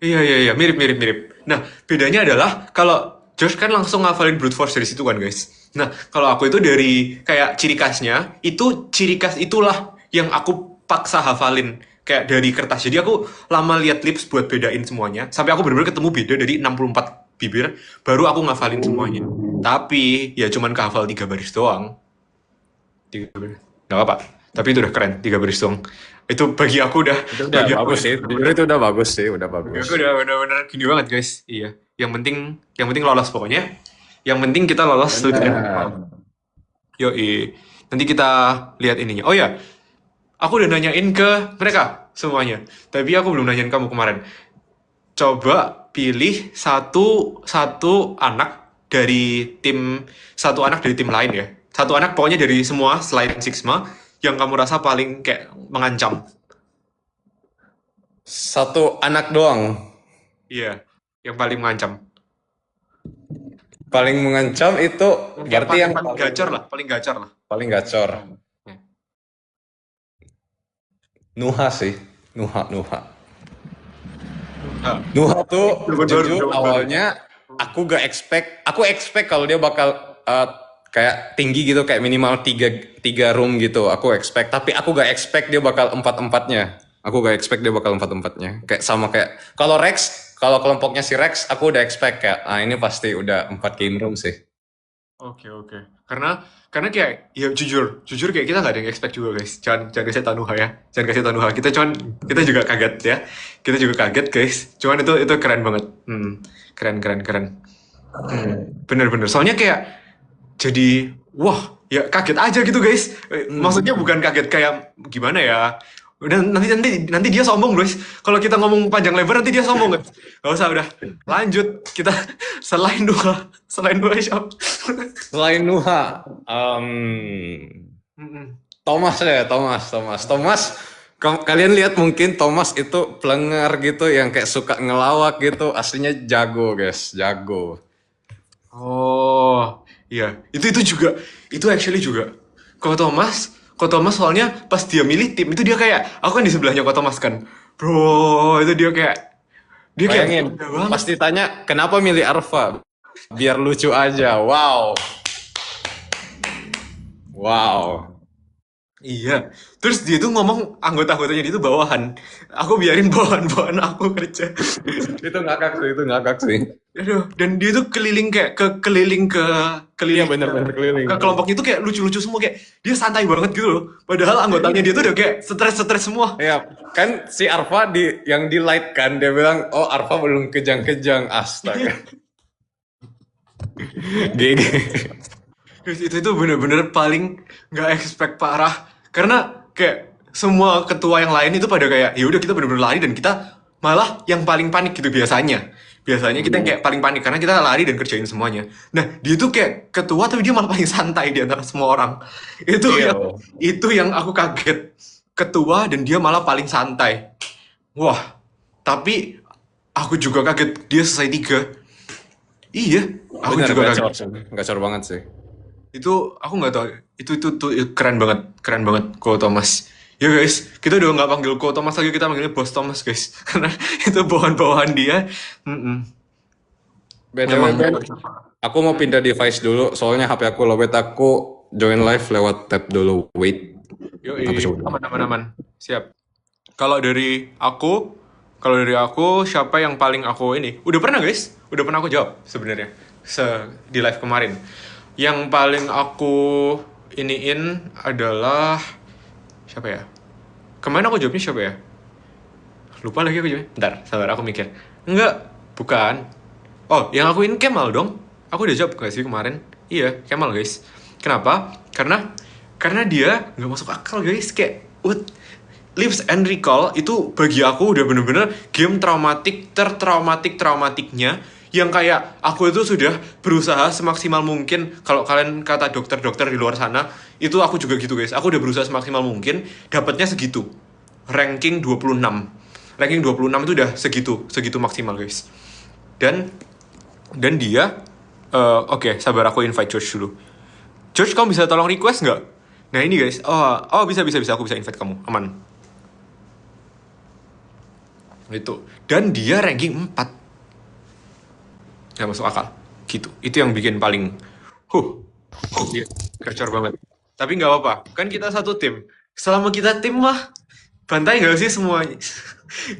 Iya, mirip. Nah, bedanya adalah kalau Josh kan langsung ngafalin brute force dari situ kan, guys. Nah, kalau aku itu dari kayak ciri khasnya, itu ciri khas itulah yang aku paksa hafalin kayak dari kertas. Jadi aku lama lihat lips buat bedain semuanya, sampai aku benar-benar ketemu beda dari 64 bibir, baru aku ngafalin semuanya. Tapi ya cuman kehafal 3 baris doang. 3 baris. Gak apa-apa. Tapi itu udah keren, 3 baris doang. Itu bagi aku udah Itu udah bagi aku bagus sih. Jujur itu udah bagus sih, udah bagus. Aku udah bener-bener gini banget guys. Iya. Yang penting lolos pokoknya. Yang penting kita lolos Bener. Yoi. Nanti kita lihat ininya. Oh ya, aku udah nanyain ke mereka semuanya. Tapi aku belum nanyain kamu kemarin. Coba pilih satu anak dari tim lain ya. Satu anak pokoknya dari semua selain Sigma yang kamu rasa paling kayak mengancam. Satu anak doang. Iya, yang paling mengancam. Paling mengancam itu berarti yang paling gacor lah, paling gacor lah. paling gacor. Ya. Nuha sih. Nuha. Ah, Nuha tuh Jawaban baru, jujur jawaban awalnya aku expect kalau dia bakal kayak tinggi gitu kayak minimal tiga room gitu aku expect, tapi aku gak expect dia bakal empat-empatnya. Kayak sama kayak kalau kelompoknya si Rex aku udah expect kayak ini pasti udah 4 game room sih. Oke. Karena kayak ya jujur kayak kita nggak ada yang expect juga guys. Jangan kasih tau Nuha ya. Jangan kasih tau Nuha. Kita juga kaget ya. Kita juga kaget guys. Cuman itu keren banget. Keren. Bener. Soalnya kayak jadi wah ya kaget aja gitu guys. Maksudnya bukan kaget kayak gimana ya. Udah nanti dia sombong guys. Kalau kita ngomong panjang lebar nanti dia sombong guys. Gak usah udah. Lanjut kita selain Nuha siapa? Selain Nuha, Thomas ya, Thomas. Kalian lihat mungkin Thomas itu pelengар gitu yang kayak suka ngelawak gitu, aslinya jago guys, jago. Oh, iya. Itu juga. Itu actually juga. Ko Thomas soalnya pas dia milih tim itu dia kayak aku kan di sebelahnya Ko Thomas kan. Bro, itu dia kayak Bayangin, beda banget. pasti tanya kenapa milih Arfa? Biar lucu aja. Wow. Iya. Terus dia tuh ngomong anggota-anggotanya dia tuh bawahan. Aku biarin bawahan aku kerja. Itu ngakak sih. Aduh, dan dia tuh keliling Iya bener-bener keliling. ke kelompoknya tuh kayak lucu-lucu semua kayak dia santai banget gitu loh. Padahal anggotanya dia tuh udah kayak stres semua. Iya, kan si Arfa yang di light kan dia bilang, "Oh, Arfa belum kejang-kejang." Astaga. GG. Terus itu bener-bener paling nggak expect parah karena kayak semua ketua yang lain itu pada kayak ya udah kita bener-bener lari dan kita malah yang paling panik gitu biasanya kita yang kayak paling panik karena kita lari dan kerjain semuanya. Nah dia tuh kayak ketua tapi dia malah paling santai di antara semua orang. Iya. Itu yang aku kaget, ketua dan dia malah paling santai. Wah, tapi aku juga kaget dia selesai 3. Iya, aku Bener, juga kaget. gacor banget sih. Itu aku nggak tahu itu keren banget Ko Thomas ya guys. Kita udah nggak panggil Ko Thomas lagi, kita panggilnya Bos Thomas guys karena itu bawahan dia. BTW, Ben, aku mau pindah device dulu soalnya HP aku lowbat, aku join live lewat tab dulu. Wait. Yoi, Aku coba. aman siap. Kalau dari aku siapa yang paling aku ini udah pernah aku jawab sebenarnya di live kemarin. Yang paling aku iniin adalah siapa ya? Kemarin aku jawabnya siapa ya? Lupa lagi aku jawabnya. Bentar, sabar aku mikir. Enggak, bukan. Oh, yang aku ini Kemal dong. Aku udah jawab gak sih kemarin? Iya, Kemal guys. Kenapa? Karena dia nggak masuk akal guys. Kayak Lives and Recall itu bagi aku udah bener-bener game tertraumatiknya yang kayak aku itu sudah berusaha semaksimal mungkin. Kalau kalian kata dokter-dokter di luar sana itu aku juga gitu guys. Aku udah berusaha semaksimal mungkin dapatnya segitu. Ranking 26 itu udah segitu maksimal guys. Dan dia oke, sabar aku invite George dulu. George, kamu bisa tolong request nggak? Nah ini guys, oh bisa, aku bisa invite kamu, aman. Itu. Dan dia ranking 4. Nggak masuk akal. Gitu. Itu yang bikin paling, dia gacor banget. Tapi nggak apa-apa, kan kita satu tim. Selama kita tim mah, bantai nggak sih semuanya?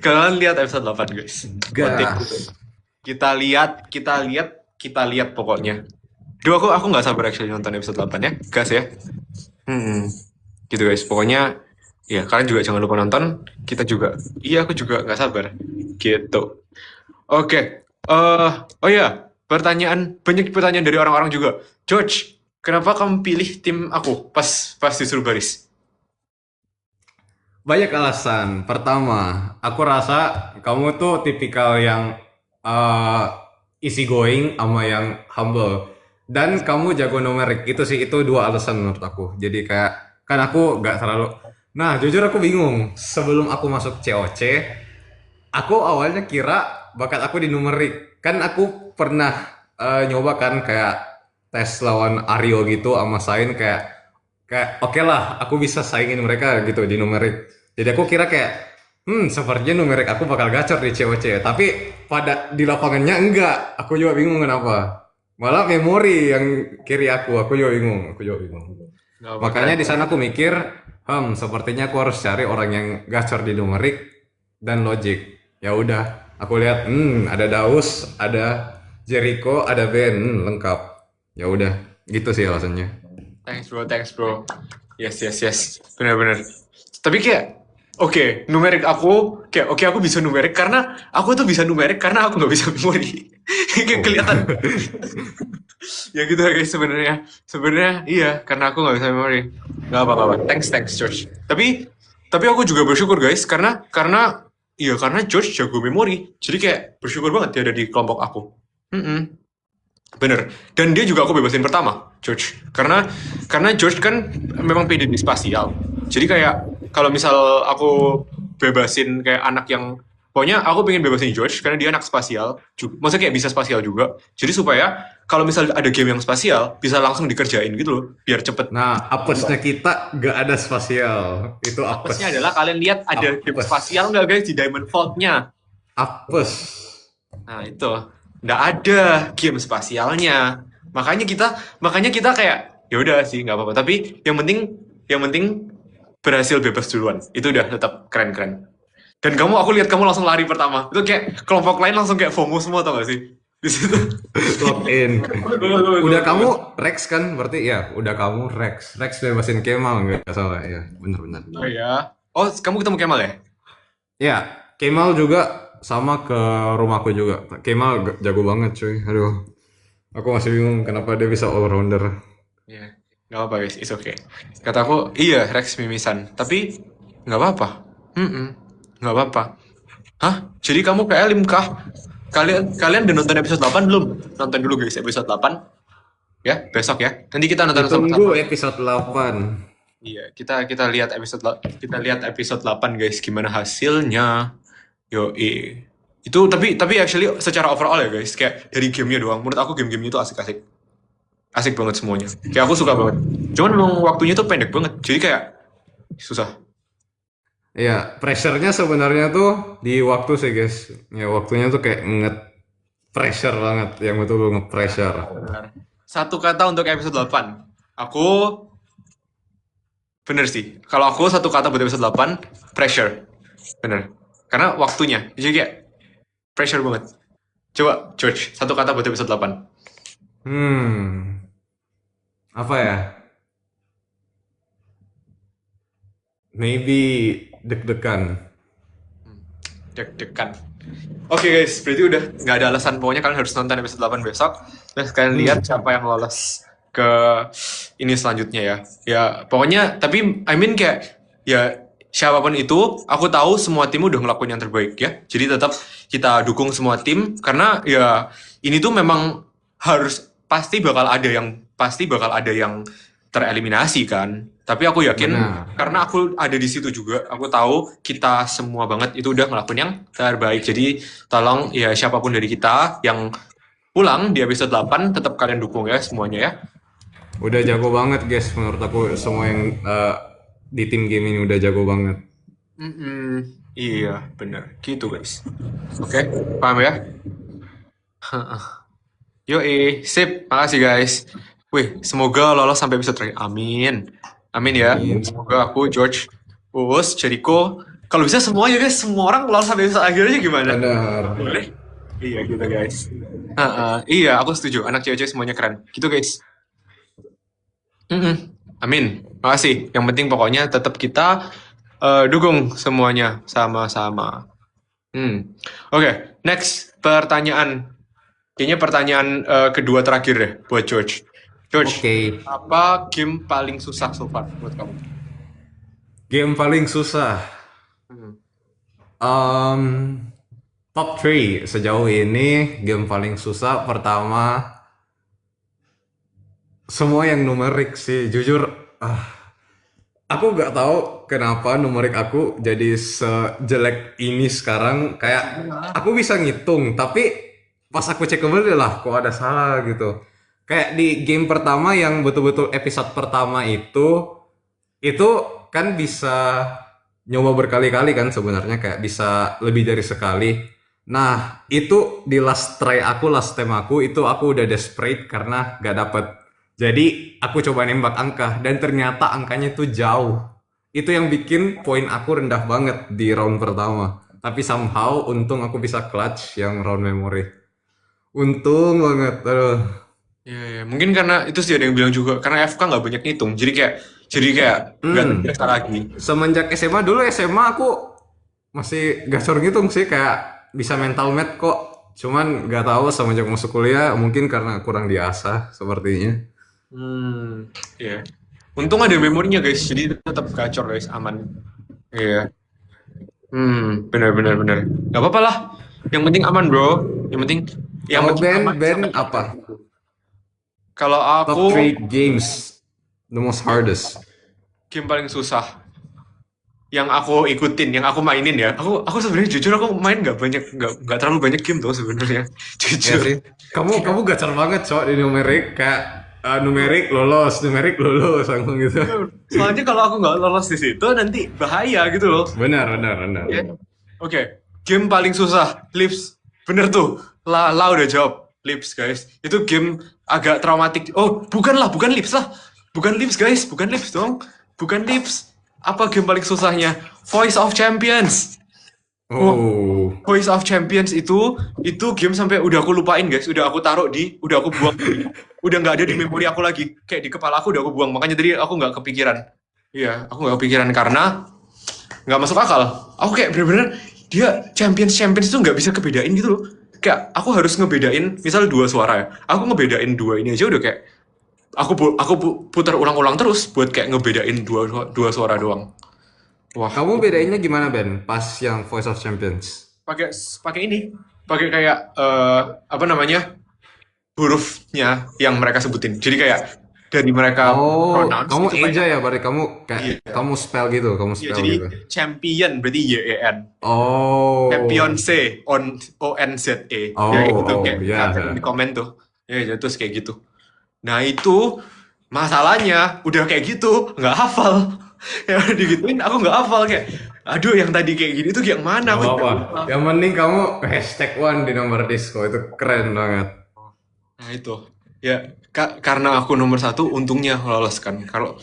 Kalian lihat episode 8 guys. Gas. Kita lihat pokoknya. Duh, aku nggak sabar actually nonton episode 8 ya, gas ya. Gitu guys, pokoknya ya kalian juga jangan lupa nonton. Kita juga, iya aku juga nggak sabar. Gitu. Oke, oh ya, banyak pertanyaan dari orang-orang juga. George, kenapa kamu pilih tim aku pas disuruh baris? Banyak alasan. Pertama, aku rasa kamu tuh tipikal yang easy going sama yang humble. Dan kamu jago numerik. Itu 2 alasan menurut aku. Jadi kayak kan aku nggak terlalu. Nah, jujur aku bingung. Sebelum aku masuk COC, aku awalnya kira bakat aku di numerik. Kan aku pernah nyoba kan kayak tes lawan Aryo gitu sama Sain kayak oke lah, aku bisa saingin mereka gitu di numerik. Jadi aku kira kayak sepertinya numerik aku bakal gacor di COC. Tapi di lapangannya enggak. Aku juga bingung kenapa. Malah memori yang kiri aku juga bingung. Nggak Makanya di sana aku mikir, sepertinya aku harus cari orang yang gacor di numerik dan logic. Ya udah, aku lihat, ada Daus, ada Jericho, ada Ben, lengkap. Ya udah, gitu sih alasannya. Thanks bro. Yes. Benar. Tapi kayak, oke, numerik aku, aku bisa numerik karena aku tuh bisa numerik karena aku nggak bisa memori. Kayak kelihatan. Ya gitu ya guys sebenarnya iya karena aku nggak bisa memori. Nggak apa-apa. Thanks George. Tapi aku juga bersyukur guys karena George jago memori. Jadi kayak bersyukur banget dia ada di kelompok aku. Bener. Dan dia juga aku bebasin pertama, George. Karena George kan memang pede di spasial. Jadi kayak kalau misal aku bebasin kayak anak yang pokoknya aku pengen bebasin George karena dia anak spasial. Maksudnya kayak bisa spasial juga. Jadi supaya kalau misal ada game yang spasial bisa langsung dikerjain gitu loh, biar cepet. Nah, apesnya kita gak ada spasial. Itu apes. Apesnya adalah kalian lihat ada game spasial nggak guys di Diamond Vault-nya? Apes. Nah itu nggak ada game spasialnya. Makanya kita kayak ya udah sih nggak apa-apa. Tapi yang penting berhasil bebas duluan. Itu udah tetap keren. Dan aku lihat kamu langsung lari pertama. Itu kayak kelompok lain langsung kayak FOMO semua tau gak sih? Di situ. Lock in. Udah kamu Rex kan? Berarti ya udah kamu Rex. Rex bebasin Kemal nggak salah ya. Benar. Oh ya. Oh kamu ketemu Kemal ya? Ya, Kemal juga sama ke rumahku juga. Kemal jago banget cuy. Aduh. Aku masih bingung kenapa dia bisa all rounder. Iya. Nggak apa guys, it's okay. Kataku, iya Rex mimisan. Tapi nggak apa-apa. Nggak apa-apa. Hah? Jadi kamu ke Elim kah? Kalian udah nonton episode 8 belum? Nonton dulu guys episode 8. Ya, besok ya. Nanti kita nonton Tunggu sama-sama. episode 8. Iya, kita lihat episode 8 guys gimana hasilnya. Yo, itu tapi actually secara overall ya guys, kayak dari gamenya doang. Menurut aku game-gamenya itu asik-asik. Asik banget semuanya. Kayak aku suka banget. Cuman memang waktunya tuh pendek banget. Jadi kayak susah. Ya, pressure-nya sebenarnya tuh di waktu sih guys. Ya, waktunya tuh kayak pressure banget. Yang betul nge-pressure. Benar. Satu kata untuk episode 8. Aku bener sih. Kalau aku satu kata buat episode 8, pressure. Bener. Karena waktunya. Jadi kayak pressure banget. Coba George, satu kata buat episode 8. Apa ya? Maybe deg-degan. Deg-degan. Oke guys, berarti udah nggak ada alasan. Pokoknya kalian harus nonton episode 8 besok. Terus kalian lihat siapa yang lolos ke ini selanjutnya ya. Ya pokoknya, tapi I mean kayak ya siapapun itu, aku tahu semua tim udah ngelakuin yang terbaik ya. Jadi tetap kita dukung semua tim karena ya ini tuh memang pasti bakal ada yang tereliminasi kan. Tapi aku yakin karena aku ada di situ juga, aku tahu kita semua banget itu udah ngelakuin yang terbaik. Jadi tolong ya siapapun dari kita yang pulang di episode 8 tetap kalian dukung ya semuanya ya. Udah jago banget guys, menurut aku semua yang di tim game ini udah jago banget. Iya, benar. Gitu guys. Oke, paham ya? Yoi, sip. Makasih guys. Wih, semoga lolos sampai episode terakhir. Amin. Amin ya. Amin. Semoga aku, George, Uus, Jericho, kalau bisa semua ya guys, semua orang lolos sampai episode akhir aja gimana? Benar. Boleh? Iya gitu guys. Iya, aku setuju. Anak cewek-cewek semuanya keren. Gitu guys. Amin. Makasih. Yang penting pokoknya tetap kita dukung semuanya sama-sama. Oke, next pertanyaan. Kayaknya pertanyaan kedua terakhir deh buat George. George, Oke. apa game paling susah so far buat kamu? Game paling susah. Top 3 sejauh ini game paling susah pertama semua yang numerik sih jujur aku nggak tahu kenapa numerik aku jadi sejelek ini sekarang kayak aku bisa ngitung tapi pas aku cek kembali lah kok ada salah gitu kayak di game pertama yang betul-betul episode pertama itu kan bisa nyoba berkali-kali kan sebenarnya kayak bisa lebih dari sekali. Nah, itu di last time aku itu aku udah desperate karena gak dapet. Jadi aku coba nembak angka dan ternyata angkanya itu jauh. Itu yang bikin poin aku rendah banget di round pertama. Tapi somehow untung aku bisa clutch yang round memory. Untung banget. Aduh. Ya, mungkin karena itu sih ada yang bilang juga karena FK nggak banyak ngitung, jadi kayak nggak terbiasa lagi. Semenjak SMA dulu SMA aku masih gacor ngitung sih kayak bisa mental math kok. Cuman nggak tahu semenjak masuk kuliah mungkin karena kurang diasah sepertinya. Iya. Untung ada memorinya guys, jadi tetap gacor guys, aman. Iya. Benar. Gak apa-apa lah. Yang penting aman bro. Yang penting Kalau aman. Ben apa? Kalau Top aku 3 games the most hardest. game paling susah yang aku ikutin, yang aku mainin ya. Aku sebenarnya jujur aku main nggak terlalu banyak game tuh sebenarnya. Ya Jujur. sih. Kamu gacor banget cowok di numerik kayak numerik lolos langsung gitu. Soalnya kalau aku nggak lolos di situ nanti bahaya gitu loh. Benar. Ya. Oke, game paling susah, Lips. Bener tuh, La udah jawab, Lips guys. Itu game agak traumatik. Oh, bukan Lips lah. Bukan Lips guys, bukan Lips dong. Bukan Lips. Apa game paling susahnya? Voice of Champions. Oh. Voice of Champions itu game sampai udah aku lupain guys, udah aku buang, udah nggak ada di memori aku lagi, kayak di kepala aku udah aku buang, makanya tadi aku nggak kepikiran. Iya, aku nggak kepikiran karena nggak masuk akal. Aku kayak bener-bener dia champions itu nggak bisa kebedain gitu loh. Kayak aku harus ngebedain, misal 2 suara ya, aku ngebedain 2 ini aja udah kayak aku putar ulang-ulang terus buat kayak ngebedain dua suara doang. Wah. Kamu bedainnya gimana Ben? Pas yang Voice of Champions? pakai ini, pakai kayak apa namanya, hurufnya yang mereka sebutin, jadi kayak dari mereka pronounce kamu itu kayak- eja ya berarti kamu kayak Iya. kamu spell gitu, Iya, jadi gitu. champion berarti YEN, Oh. champion C ONZE, Oh, ya gitu kayak iya. di komen tuh, ya terus kayak gitu. Nah itu masalahnya udah kayak gitu nggak hafal. Ya digituin aku nggak hafal, kayak aduh yang tadi kayak gini tuh yang mana Gak aku apa-apa. Yang penting kamu #1 di nomor disco itu keren banget. Nah itu ya karena aku nomor 1 untungnya lolos kan. Kalau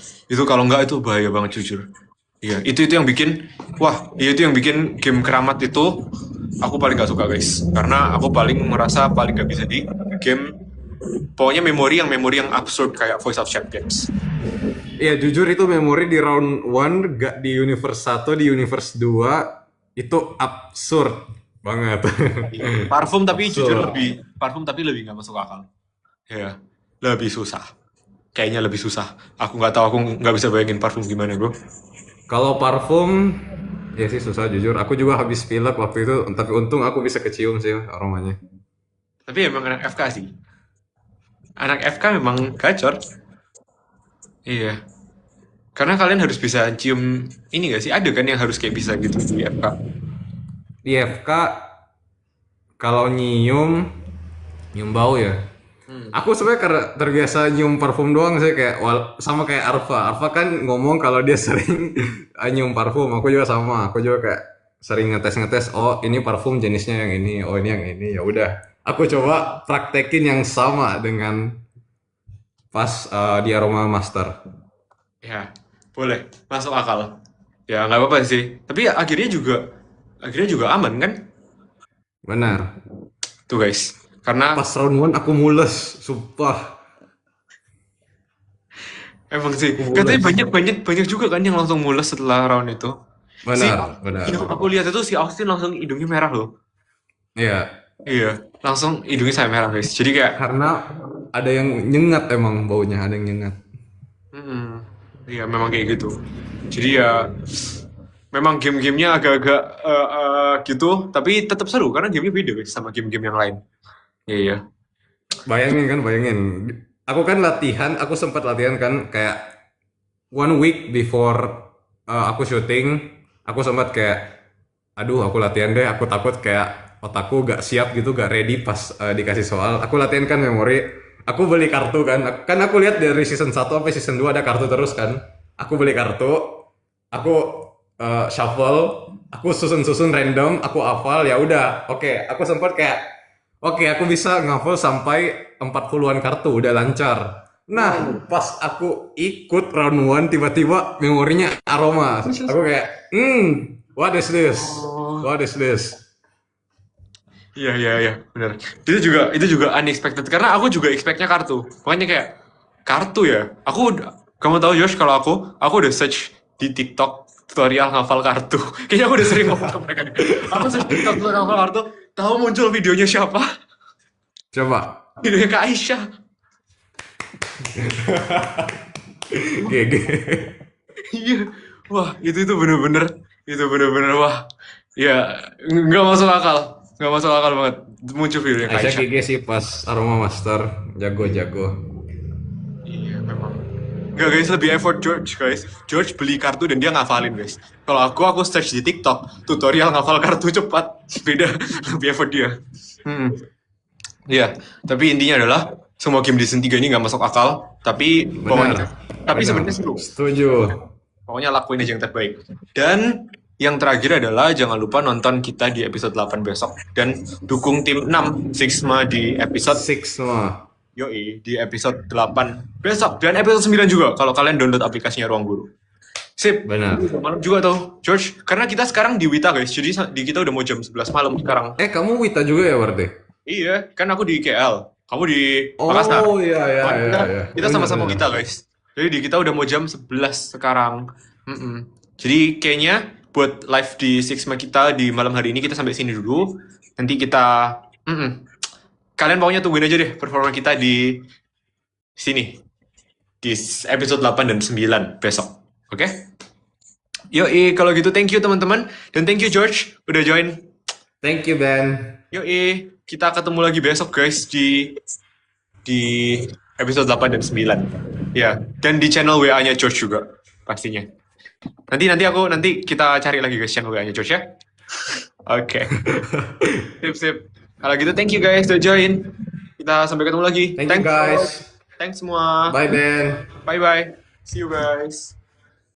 nggak itu bahaya banget jujur. Iya itu yang bikin itu yang bikin game keramat itu aku paling gak suka guys, karena aku paling merasa paling gak bisa di game, pokoknya memori yang absurd kayak Voice of Champions. Iya jujur itu memori di round 1 gak di universe 1, di universe 2 itu absurd banget. Parfum tapi Absurd. jujur lebih nggak masuk akal. Ya lebih susah. Kayaknya lebih susah. Aku nggak tahu, aku nggak bisa bayangin parfum gimana bro. Kalau parfum ya sih susah jujur. Aku juga habis pilek waktu itu, tapi untung aku bisa kecium sih aromanya. Tapi emang anak FK sih. Anak FK memang gacor. Iya. Karena kalian harus bisa cium ini gak sih? Ada kan yang harus kayak bisa gitu di FK. Di FK kalau nyium bau ya. Aku sebenarnya karena terbiasa nyium parfum doang sih kayak sama kayak Arfa. Arfa kan ngomong kalau dia sering nyium parfum. Aku juga sama. Aku juga kayak sering ngetes-ngetes. Oh ini parfum jenisnya yang ini. Oh ini yang ini. Ya udah. Aku coba praktekin yang sama dengan pas di Aroma Master. Ya, boleh. Masuk akal. Ya, nggak apa-apa sih. Tapi ya, akhirnya juga aman kan? Benar. Tuh guys. Karena Pas round 1 aku mules, sumpah. emang sih, Aku katanya mules. banyak juga kan yang langsung mules setelah round itu. Si, Benar. aku lihat itu si Austin langsung hidungnya merah loh. Iya, Iya, langsung hidungnya saya merah guys. Jadi kayak, karena ada yang nyengat emang baunya, ada yang nyengat. iya memang kayak gitu. Jadi ya, memang game-gamenya agak-agak gitu, tapi tetap seru karena gamenya beda guys sama game-game yang lain. Iya. Bayangin. Aku kan latihan, aku sempat latihan kan kayak 1 week before aku syuting, aku sempat kayak, aduh aku latihan deh, aku takut kayak otakku gak siap gitu, gak ready pas dikasih soal. Aku latihan kan memori, aku beli kartu kan aku lihat dari season 1 sampai season 2 ada kartu terus kan. Aku beli kartu, aku shuffle, aku susun random, aku hafal, ya udah. Oke, aku sempat kayak oke, aku bisa ngafal sampai 40-an kartu, udah lancar. Nah, pas aku ikut round 1, tiba-tiba memorinya Aroma. Aku kayak, what is this? What is this? Iya, benar. Itu juga unexpected karena aku juga expect-nya kartu. Makanya kayak kartu ya. Kamu tahu Josh kalau aku udah search di TikTok tutorial ngafal kartu. Kayaknya aku udah sering ngomong ke mereka. Aku search TikTok tutorial ngafal kartu, tahu muncul videonya siapa? Coba. Videonya Kak Aisyah. GG. Iya. Wah, itu bener-bener wah. Ya, nggak masuk akal. Nggak masuk akal banget. Muncul videonya Kak Aisyah Aisyah. GG sih pas Aroma Master. Jago. Iya memang. Nggak guys, lebih effort George guys. George beli kartu dan dia ngafalin guys. Kalau aku search di TikTok tutorial ngafal kartu cepat. Beda, lebih effort dia. Iya, tapi intinya adalah semua game di season 3 ini nggak masuk akal. Tapi Benar. sebenarnya seru. Setuju. Pokoknya lakuin aja yang terbaik. Dan yang terakhir adalah jangan lupa nonton kita di episode 8 besok dan dukung tim 6 Sigma di episode 6 semua. di episode 8 besok dan episode 9 juga kalau kalian download aplikasinya Ruang Guru. Sip. Benar. Malam juga tuh, George. Karena kita sekarang di Wita guys. Jadi di kita udah mau jam 11 malam sekarang. Kamu Wita juga ya berarti? Iya, kan aku di KL. Kamu di Makassar. Oh iya. Kita sama-sama Benar. Wita guys. Jadi di kita udah mau jam 11 sekarang. Jadi kayaknya buat live di Sigma kita di malam hari ini kita sampai sini dulu. Nanti kita kalian pokoknya tungguin aja deh performa kita di sini. Di episode 8 dan 9 besok. Oke? Yoi, kalau gitu thank you teman-teman. Dan thank you George udah join. Thank you Ben. Yoi, kita ketemu lagi besok guys di episode 8 dan 9. Ya, dan di channel WA-nya George juga pastinya. Nanti kita cari lagi guys channel WA-nya George ya. Oke. Sip. Kalau gitu thank you guys udah join. Kita sampai ketemu lagi. Thank you guys. Thanks semua. Bye Ben. Bye. See you guys.